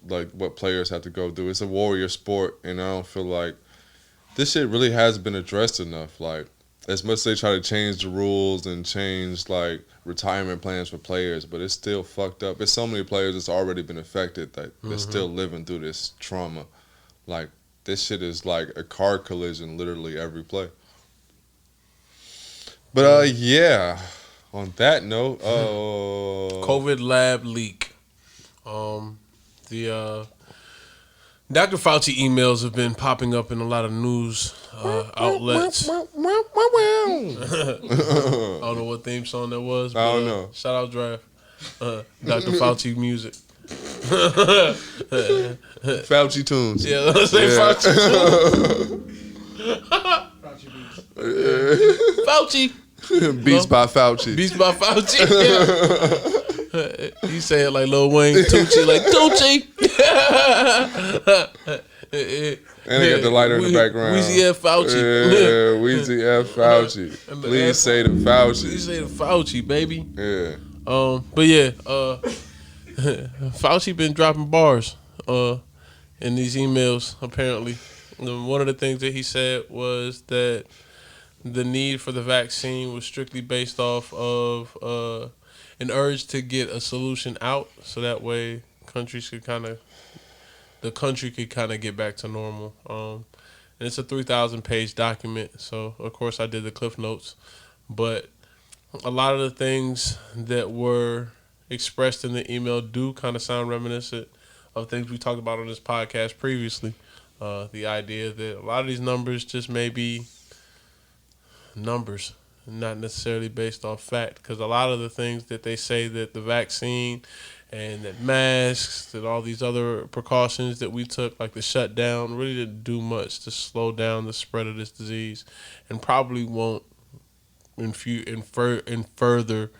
Speaker 2: like, what players have to go through. It's a warrior sport, and I don't feel like this shit really hasn't been addressed enough. Like, as much as they try to change the rules and change, like, retirement plans for players, but it's still fucked up. There's so many players that's already been affected that they're still living through this trauma. Like, this shit is like a car collision literally every play. But, yeah, on that note,
Speaker 1: COVID lab leak. The Dr. Fauci emails have been popping up in a lot of news outlets. I don't know what theme song that was. But,
Speaker 2: I don't know.
Speaker 1: Shout out Draft. Dr. Fauci music.
Speaker 2: Fauci tunes.
Speaker 1: Yeah, let's say Fauci. Fauci.
Speaker 2: Beats by Fauci.
Speaker 1: Beats by Fauci. He say it like Lil Wayne. Tucci, like Tucci.
Speaker 2: And they got the lighter in the background.
Speaker 1: Weezy F. Fauci.
Speaker 2: Yeah, Weezy F. Fauci. Please say the Fauci.
Speaker 1: Please say the Fauci, baby.
Speaker 2: Yeah.
Speaker 1: But yeah, Fauci been dropping bars in these emails, apparently. One of the things that he said was that the need for the vaccine was strictly based off of an urge to get a solution out, so that way the country could kind of get back to normal. And it's a 3,000-page document, so of course I did the Cliff Notes, but a lot of the things that were expressed in the email do kind of sound reminiscent of things we talked about on this podcast previously. The idea that a lot of these numbers just may be numbers, not necessarily based off fact. Because a lot of the things that they say that the vaccine and that masks, that all these other precautions that we took, like the shutdown, really didn't do much to slow down the spread of this disease, and probably won't in further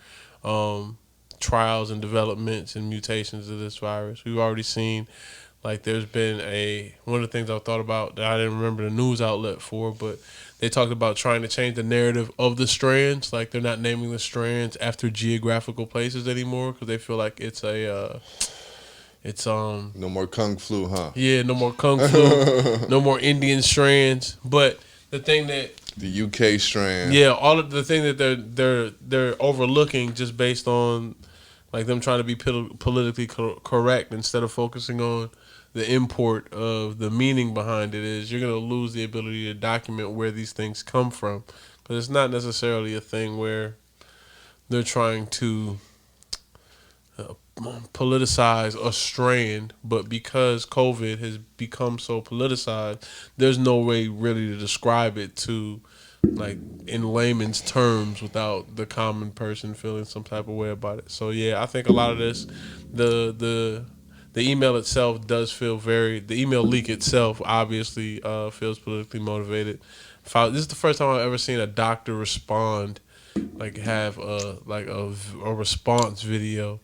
Speaker 1: trials and developments and mutations of this virus. We've already seen, like, there's been one of the things I thought about that I didn't remember the news outlet for, but they talked about trying to change the narrative of the strands. Like, they're not naming the strands after geographical places anymore because they feel like it's
Speaker 2: no more kung flu, huh?
Speaker 1: Yeah, no more kung flu, no more Indian strands. But the thing that
Speaker 2: the UK strand,
Speaker 1: yeah, all of the thing that they're overlooking just based on like them trying to be politically correct instead of focusing on the import of the meaning behind it, is you're going to lose the ability to document where these things come from. Because it's not necessarily a thing where they're trying to politicize a strand, but because COVID has become so politicized, there's no way really to describe it to, like, in layman's terms without the common person feeling some type of way about it. So yeah, I think a lot of this, the email itself does feel the email leak itself obviously feels politically motivated. This is the first time I've ever seen a doctor respond, like have a response video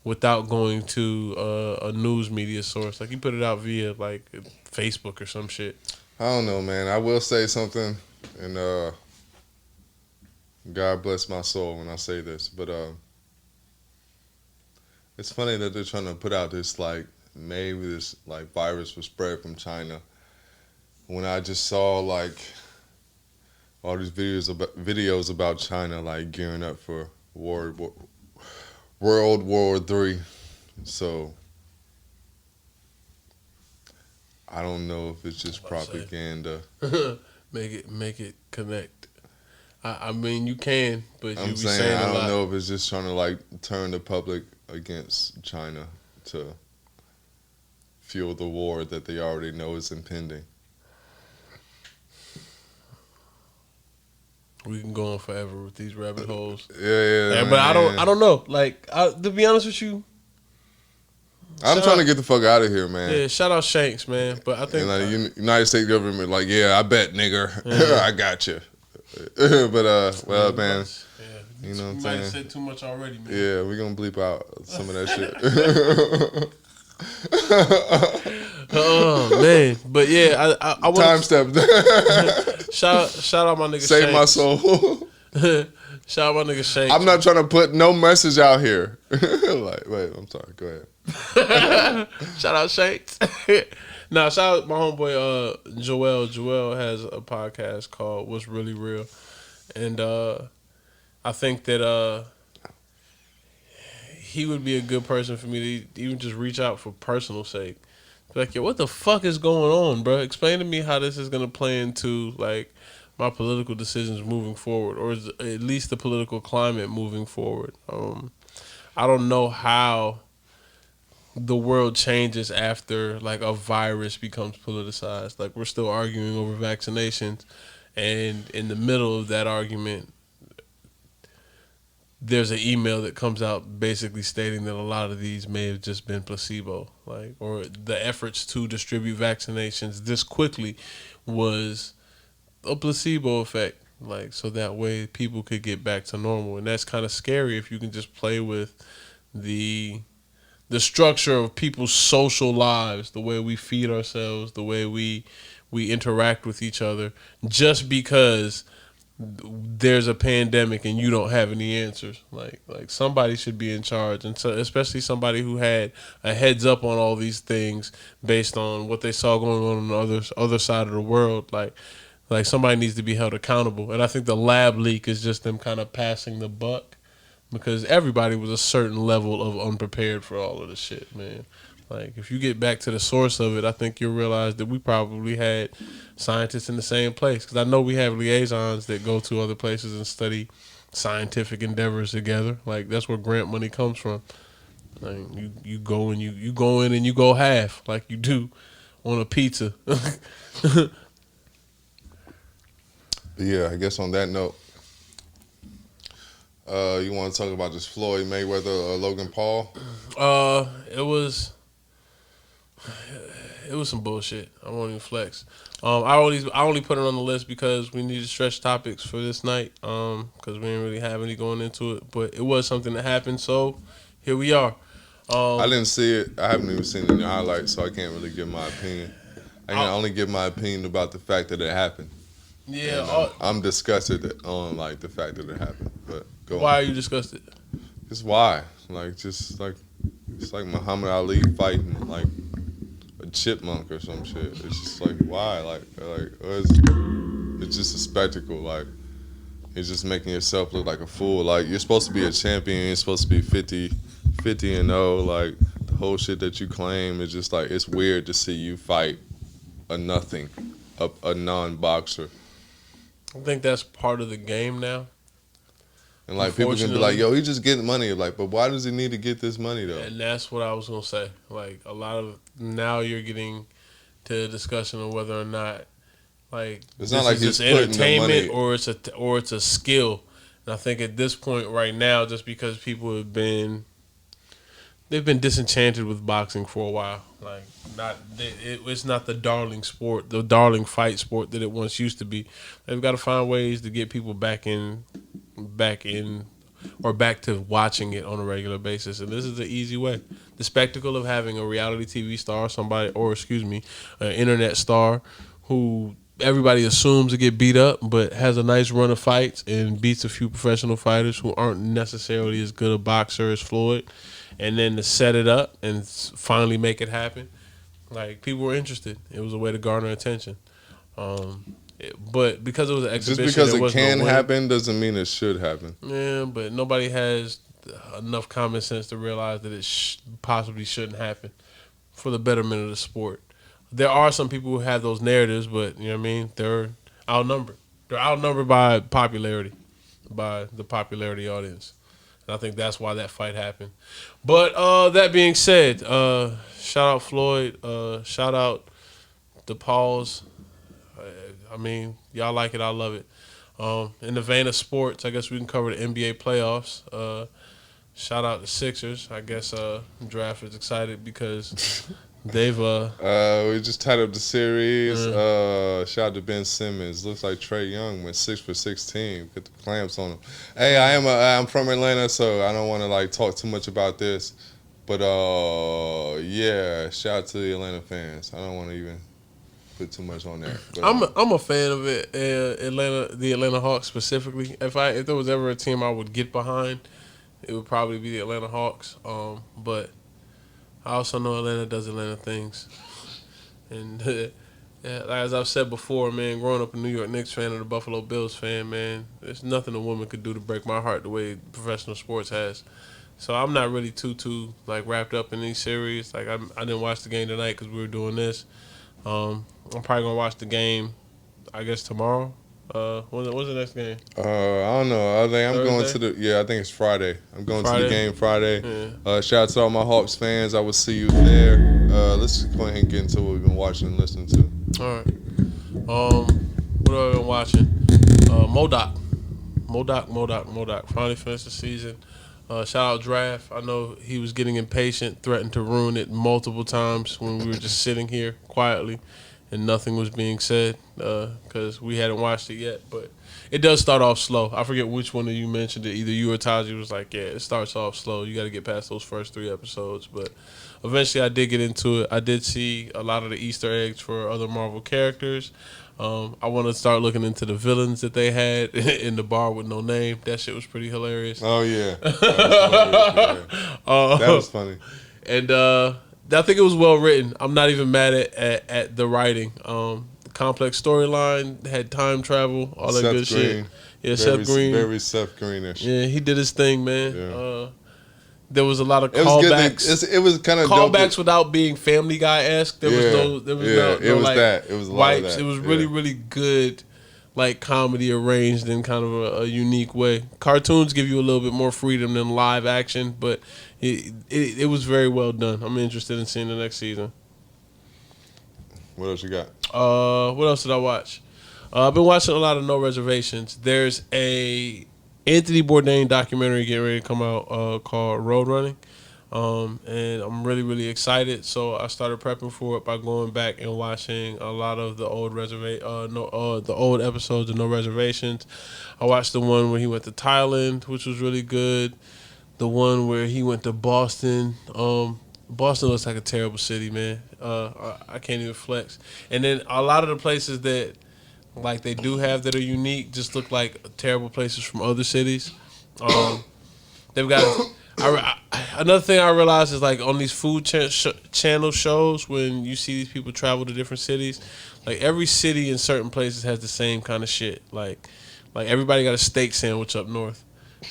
Speaker 1: without going to a news media source. Like, he put it out via like Facebook or some shit.
Speaker 2: I don't know, man. I will say something, and God bless my soul when I say this, but it's funny that they're trying to put out this, like, maybe this, like, virus was spread from China, when I just saw, like, all these videos about China, like, gearing up for World War III. So I don't know if it's just propaganda.
Speaker 1: Make it connect. I mean, you can, but
Speaker 2: I'm
Speaker 1: you be
Speaker 2: saying
Speaker 1: a
Speaker 2: I
Speaker 1: lot.
Speaker 2: don't know if it's just trying to, like, turn the public against China to fuel the war that they already know is impending.
Speaker 1: We can go on forever with these rabbit holes.
Speaker 2: Yeah,
Speaker 1: but I don't know. Like, to be honest with you,
Speaker 2: I'm trying to get the fuck out of here, man.
Speaker 1: Yeah, shout out Shanks, man. But I think
Speaker 2: and like, United States government, like, yeah, I bet, nigger, yeah. I got you. But well, man,
Speaker 1: yeah,
Speaker 2: you know what I'm saying?
Speaker 1: You might have said too much already, man.
Speaker 2: Yeah, we're gonna bleep out some of that shit.
Speaker 1: Oh man, but yeah, I want
Speaker 2: time step.
Speaker 1: shout out my nigga.
Speaker 2: Save
Speaker 1: Shanks.
Speaker 2: my soul.
Speaker 1: Shout out my nigga Shanks.
Speaker 2: I'm not trying to put no message out here. Like, wait, I'm sorry. Go ahead.
Speaker 1: Shout out Shanks. Now, shout out my homeboy Joel. Joel has a podcast called What's Really Real, and I think that he would be a good person for me to even just reach out for personal sake. Like, yo, what the fuck is going on, bro? Explain to me how this is gonna play into, like, my political decisions moving forward, or at least the political climate moving forward. I don't know how the world changes after, like, a virus becomes politicized. Like, we're still arguing over vaccinations, and in the middle of that argument, there's an email that comes out basically stating that a lot of these may have just been placebo, like, or the efforts to distribute vaccinations this quickly was a placebo effect, like, so that way people could get back to normal. And that's kind of scary if you can just play with the structure of people's social lives, the way we feed ourselves, the way we interact with each other, just because there's a pandemic and you don't have any answers. Like somebody should be in charge, and so especially somebody who had a heads up on all these things based on what they saw going on the other side of the world. Like somebody needs to be held accountable. And I think the lab leak is just them kind of passing the buck, because everybody was a certain level of unprepared for all of this shit, man. Like, if you get back to the source of it, I think you'll realize that we probably had scientists in the same place. Because I know we have liaisons that go to other places and study scientific endeavors together. Like, that's where grant money comes from. Like you go and you go in and you go half like you do on a pizza.
Speaker 2: But yeah, I guess on that note, you want to talk about this Floyd Mayweather Logan Paul?
Speaker 1: It was some bullshit. I won't even flex. I only put it on the list because we need to stretch topics for this night. Because we didn't really have any going into it, but it was something that happened. So here we are.
Speaker 2: I didn't see it. I haven't even seen any highlights, so I can't really give my opinion. I can only give my opinion about the fact that it happened.
Speaker 1: Yeah,
Speaker 2: And, I'm disgusted on like the fact that it happened. But go
Speaker 1: why
Speaker 2: on.
Speaker 1: are you disgusted?
Speaker 2: Just why? Like it's like Muhammad Ali fighting like a chipmunk or some shit. It's just like why? Like it's just a spectacle. Like you're just making yourself look like a fool. Like you're supposed to be a champion. You're supposed to be 50-0. Like the whole shit that you claim is just like it's weird to see you fight a nothing, a non-boxer.
Speaker 1: I think that's part of the game now.
Speaker 2: And like people can be like, yo, he's just getting money. Like, but why does he need to get this money though?
Speaker 1: And that's what I was gonna say. Like a lot of now you're getting to a discussion of whether or not like
Speaker 2: it's not like
Speaker 1: he's
Speaker 2: just
Speaker 1: entertainment or it's a skill. And I think at this point right now, just because people they've been disenchanted with boxing for a while. Like it's not the darling sport, the darling fight sport that it once used to be. They've got to find ways to get people back in or back to watching it on a regular basis. And this is the easy way. The spectacle of having a reality TV star, an internet star who everybody assumes to get beat up, but has a nice run of fights and beats a few professional fighters who aren't necessarily as good a boxer as Floyd. And then to set it up and finally make it happen, like people were interested. It was a way to garner attention. But because it was an exhibition,
Speaker 2: just because it can happen doesn't mean it should happen.
Speaker 1: Yeah, but nobody has enough common sense to realize that it possibly shouldn't happen for the betterment of the sport. There are some people who have those narratives, but you know what I mean? They're outnumbered. They're outnumbered by popularity, by the popularity audience. And I think that's why that fight happened. But that being said, shout out Floyd. Shout out the Pauls. I mean, y'all like it. I love it. In the vein of sports, I guess we can cover the NBA playoffs. Shout out the Sixers. I guess Draft is excited because they've
Speaker 2: we just tied up the series. Shout out to Ben Simmons. Looks like Trae Young went 6 for 16. Get the clamps on him. Hey, I'm from Atlanta, so I don't want to like talk too much about this. But yeah, shout out to the Atlanta fans. I don't want to even put too much on there. But,
Speaker 1: I'm a fan of it. The Atlanta Hawks specifically. If there was ever a team I would get behind, it would probably be the Atlanta Hawks. But I also know Atlanta does Atlanta things. And as I've said before, man, growing up a New York Knicks fan and a Buffalo Bills fan, man, there's nothing a woman could do to break my heart the way professional sports has. So I'm not really too like wrapped up in these series. Like I didn't watch the game tonight because we were doing this. I'm probably gonna watch the game, I guess tomorrow. When's the next game?
Speaker 2: I don't know. I'm
Speaker 1: Thursday?
Speaker 2: going to I think it's Friday. I'm going to the game Friday.
Speaker 1: Yeah.
Speaker 2: Shout out to all my Hawks fans. I will see you there. Let's just go ahead and get into what we've been watching and listening to.
Speaker 1: All right. What have I been watching? MODOK. Finally finished the season. Shout out Draft. I know he was getting impatient, threatened to ruin it multiple times when we were just sitting here quietly and nothing was being said because we hadn't watched it yet. But it does start off slow. I forget which one of you mentioned it. Either you or Taji was like, yeah, it starts off slow. You got to get past those first 3 episodes. But eventually I did get into it. I did see a lot of the Easter eggs for other Marvel characters. I want to start looking into the villains that they had in the bar with no name. That shit was pretty hilarious.
Speaker 2: Oh, yeah. That was funny.
Speaker 1: And I think it was well written. I'm not even mad at the writing. The complex storyline, had time travel, all that good shit. Yeah, Seth Green.
Speaker 2: Very Seth Greenish.
Speaker 1: Yeah, he did his thing, man.
Speaker 2: Yeah.
Speaker 1: There was a lot of callbacks.
Speaker 2: It was kind of
Speaker 1: callbacks without being Family Guy-esque. There was no
Speaker 2: it was
Speaker 1: like
Speaker 2: that. It was a lot
Speaker 1: wipes.
Speaker 2: of that.
Speaker 1: It was really, really good, like comedy arranged in kind of a unique way. Cartoons give you a little bit more freedom than live action, but It was very well done. I'm interested in seeing the next season.
Speaker 2: What else you got?
Speaker 1: What else did I watch? I've been watching a lot of No Reservations. There's a Anthony Bourdain documentary getting ready to come out called Road Running. And I'm really, really excited. So I started prepping for it by going back and watching a lot of the old the old episodes of No Reservations. I watched the one where he went to Thailand, which was really good. The one where he went to Boston. Boston looks like a terrible city, man. I can't even flex. And then a lot of the places that like they do have that are unique just look like terrible places from other cities. They've got another thing I realized is like on these food channel shows when you see these people travel to different cities, like every city in certain places has the same kind of shit. Like everybody got a steak sandwich up north.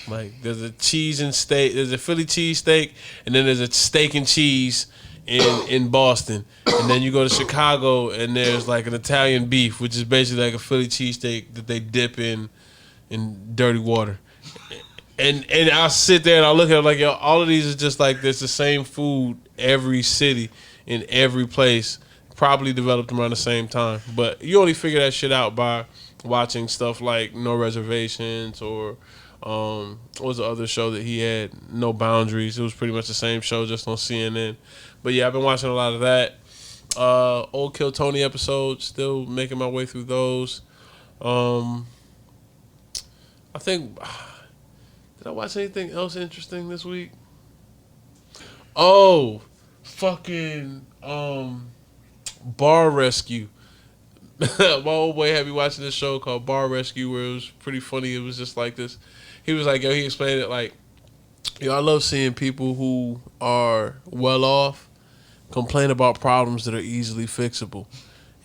Speaker 1: Like there's a cheese and steak, there's a Philly cheese steak, and then there's a steak and cheese in Boston, and then you go to Chicago and there's like an Italian beef, which is basically like a Philly cheesesteak that they dip in dirty water. And I'll sit there and I'll look at it like, yo, all of these is just like there's the same food every city in every place, probably developed around the same time. But you only figure that shit out by watching stuff like No Reservations or what was the other show that he had? No Boundaries. It was pretty much the same show just on CNN. But yeah, I've been watching a lot of that. Old Kill Tony episodes, still making my way through those. I think, did I watch anything else interesting this week? Oh, fucking Bar Rescue. My old boy had me watching this show called Bar Rescue where it was pretty funny. It was just like this. He was like, yo, he explained it like, yo, I love seeing people who are well off complain about problems that are easily fixable.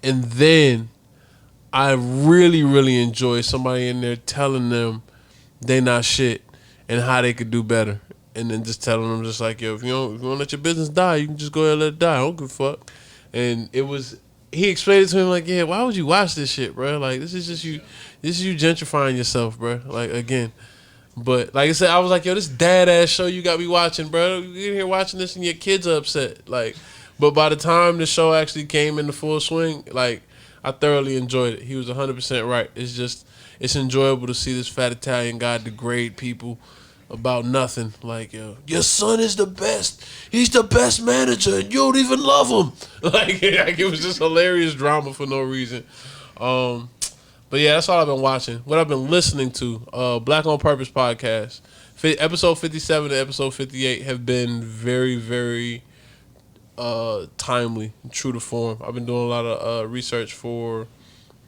Speaker 1: And then I really, really enjoy somebody in there telling them they not shit and how they could do better. And then just telling them just like, yo, if you want to let your business die, you can just go ahead and let it die. I don't give a fuck. And he explained it to him like, yeah, why would you watch this shit, bro? Like, this is you gentrifying yourself, bro. Like, again. But like I said, I was like, yo, this dad ass show you got me watching, bro. You in here watching this and your kids are upset. Like, but by the time the show actually came into full swing, like, I thoroughly enjoyed it. He was 100% right. It's enjoyable to see this fat Italian guy degrade people about nothing. Like, yo, your son is the best. He's the best manager, and you don't even love him. Like it was just hilarious drama for no reason. But yeah, that's all I've been watching. What I've been listening to, Black on Purpose podcast. Episode 57 and episode 58 have been very, very timely, true to form. I've been doing a lot of research for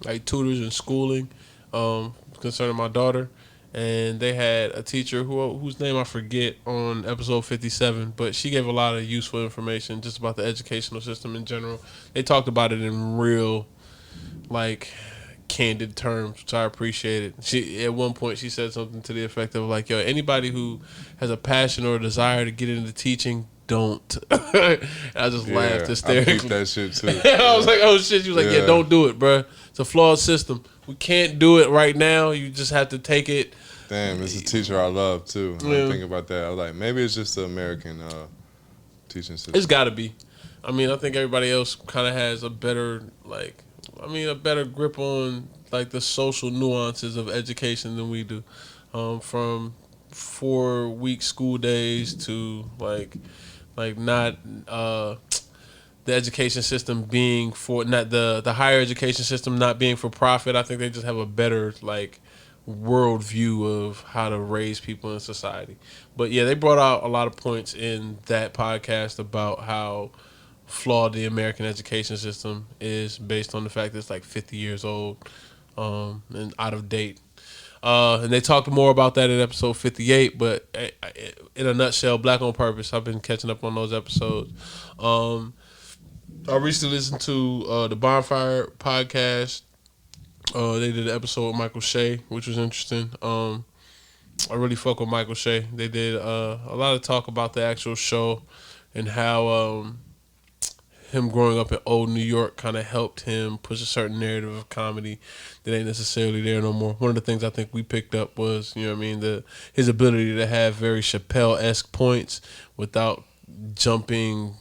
Speaker 1: like tutors and schooling concerning my daughter. And they had a teacher whose name I forget on episode 57, but she gave a lot of useful information just about the educational system in general. They talked about it in real, like, candid terms, which I appreciated. She at one point she said something to the effect of like, yo, anybody who has a passion or a desire to get into teaching, don't. I just laughed hysterically.
Speaker 2: I peeped that shit too.
Speaker 1: I was like, oh shit. She was like, yeah, don't do it, bro. It's a flawed system. We can't do it right now. You just have to take it.
Speaker 2: Damn, it's a teacher I love too. Yeah. I think about that. I was like, maybe it's just the American teaching system.
Speaker 1: It's got to be. I mean, I think everybody else kind of has a better grip on like the social nuances of education than we do. From 4-week school days to like not the education system being for not the higher education system not being for profit. I think they just have a better like worldview of how to raise people in society. But yeah, they brought out a lot of points in that podcast about how flawed the American education system is based on the fact that it's like 50 years old and out of date. And they talked more about that in episode 58, but in a nutshell, Black on Purpose, I've been catching up on those episodes. I recently listened to the Bonfire podcast. They did an episode with Michael Shea, which was interesting. I really fuck with Michael Shea. They did a lot of talk about the actual show and how him growing up in old New York kind of helped him push a certain narrative of comedy that ain't necessarily there no more. One of the things I think we picked up was, you know what I mean, his ability to have very Chappelle-esque points without jumping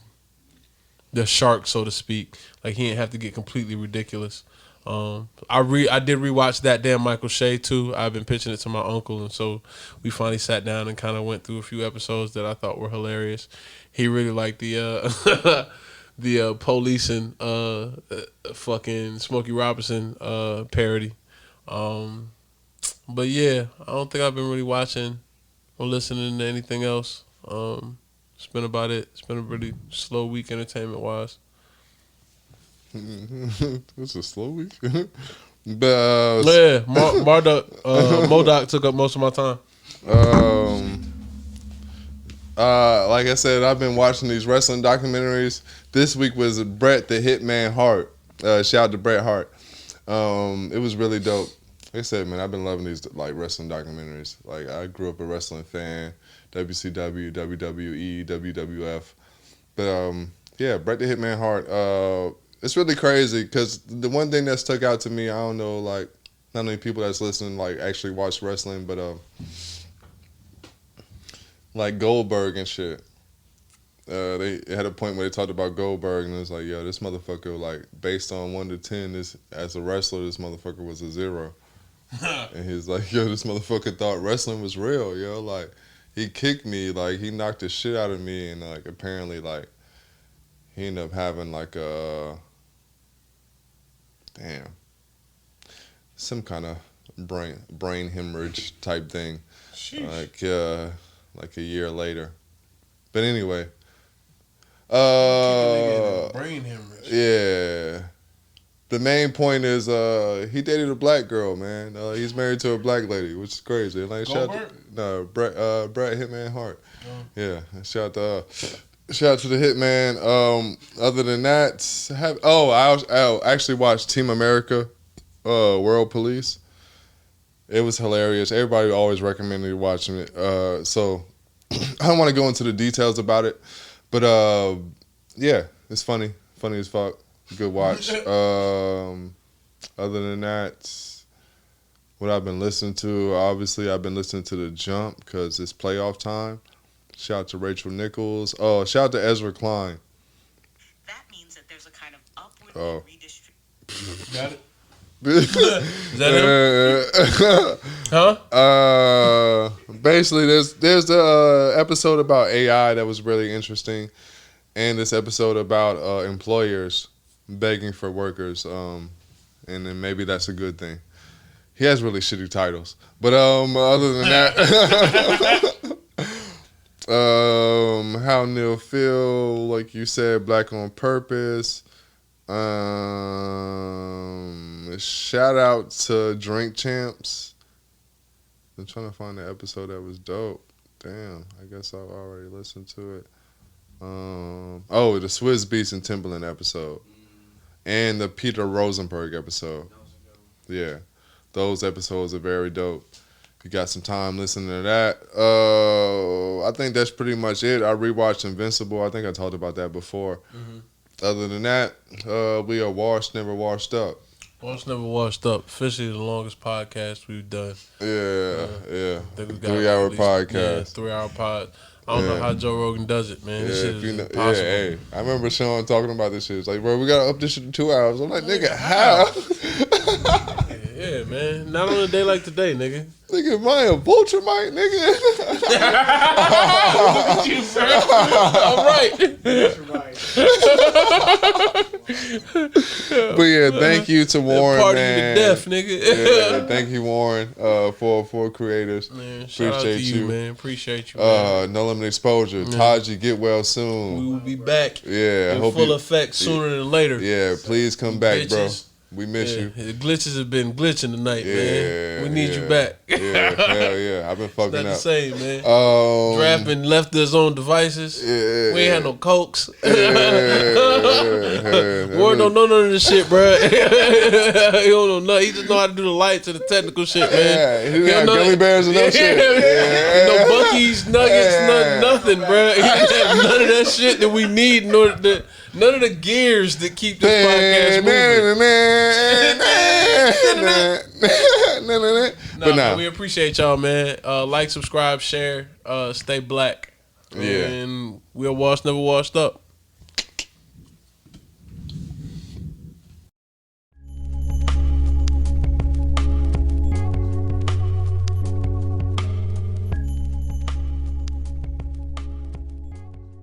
Speaker 1: the shark, so to speak. Like, he didn't have to get completely ridiculous. I did rewatch That Damn Michael Shea too. I've been pitching it to my uncle, and so we finally sat down and kind of went through a few episodes that I thought were hilarious. He really liked the the policing fucking Smokey Robinson parody. But yeah, I don't think I've been really watching or listening to anything else. It's been about it. It's been a really slow week entertainment wise.
Speaker 2: It's a slow week. But
Speaker 1: yeah, Modoc took up most of my time.
Speaker 2: Like I said, I've been watching these wrestling documentaries. This week was Bret the Hitman Hart. Shout out to Bret Hart. It was really dope. Like I said, man, I've been loving these like wrestling documentaries. Like, I grew up a wrestling fan, WCW, WWE, WWF. But yeah, Bret the Hitman Hart. It's really crazy because the one thing that stuck out to me, I don't know, like, not many people that's listening like actually watch wrestling, but like Goldberg and shit. They had a point where they talked about Goldberg, and it was like, yo, this motherfucker, like, based on 1 to 10, as a wrestler, this motherfucker was a 0. And he's like, yo, this motherfucker thought wrestling was real, yo. Like, he kicked me, like, he knocked the shit out of me, and like apparently, like, he ended up having like some kind of brain hemorrhage type thing. Sheesh. Like a year later. But anyway,
Speaker 1: brain hemorrhage.
Speaker 2: Yeah. The main point is he dated a black girl, man. He's married to a black lady, which is crazy. Like, Bret Hitman Hart. Oh. Yeah, shout out to the Hitman. Other than that, I actually watched Team America, World Police. It was hilarious. Everybody always recommended watching it. So I don't want to go into the details about it, but yeah, it's funny as fuck. Good watch. Other than that, what I've been listening to, obviously I've been listening to The Jump because it's playoff time. Shout out to Rachel Nichols. Oh, shout out to Ezra Klein.
Speaker 3: That means that there's a kind of upward redistribution.
Speaker 1: Got it? Is that him?
Speaker 2: Huh? Basically, there's the episode about AI that was really interesting, and this episode about employers begging for workers, and then maybe that's a good thing. He has really shitty titles, but other than that, How Neil Feel, like you said, Black on Purpose. Shout out to Drink Champs. I'm trying to find the episode that was dope. Damn, I guess I've already listened to it. The Swizz Beatz and Timbaland episode, and the Peter Rosenberg episode. Yeah, those episodes are very dope. If you got some time listening to that, I think that's pretty much it. I rewatched Invincible. I think I talked about that before. Mm-hmm. Other than that, we are washed, never washed up.
Speaker 1: Washed, never washed up. Officially the longest podcast we've done.
Speaker 2: Yeah. I think we got
Speaker 1: 3-hour
Speaker 2: podcast.
Speaker 1: Yeah, 3-hour pod. I don't know how Joe Rogan does it, man. This shit is impossible.
Speaker 2: Yeah, hey. I remember Sean talking about this shit. It's like, bro, we gotta up this shit to 2 hours. I'm like, nigga, how?
Speaker 1: Yeah, man. Not on a day like today, nigga.
Speaker 2: Nigga, am I a vulture, Mike, nigga?
Speaker 1: Look at you, sir. All right.
Speaker 2: But yeah, thank you to Warren,
Speaker 1: party
Speaker 2: man.
Speaker 1: to death, nigga.
Speaker 2: Yeah, thank you, Warren, for creators.
Speaker 1: Man, shout out to you, man. Appreciate you,
Speaker 2: man. No Limit Exposure. Yeah. Taji, get well soon.
Speaker 1: We will be back.
Speaker 2: Yeah,
Speaker 1: in full effect sooner than later.
Speaker 2: Yeah, please come back, bitches. Bro. We miss you.
Speaker 1: The glitches have been glitching tonight, man. We need you back.
Speaker 2: Yeah, hell yeah. I've been fucking
Speaker 1: it's not
Speaker 2: up.
Speaker 1: the same, man. Draft left his own devices.
Speaker 2: Yeah,
Speaker 1: we ain't had no cokes. Warren don't know none of this shit, bro. He don't know nothing. He just know how to do the lights and the technical shit, man.
Speaker 2: Yeah, he got gummy bears and no shit.
Speaker 1: No Buc-ee's, Nuggets, nothing, bro. He didn't have none of that that shit that we need in order to, none of the gears that keep this podcast moving.
Speaker 2: But nah,
Speaker 1: we appreciate y'all, man. Like, subscribe, share, stay black.
Speaker 2: Yeah.
Speaker 1: And we're washed, never washed up.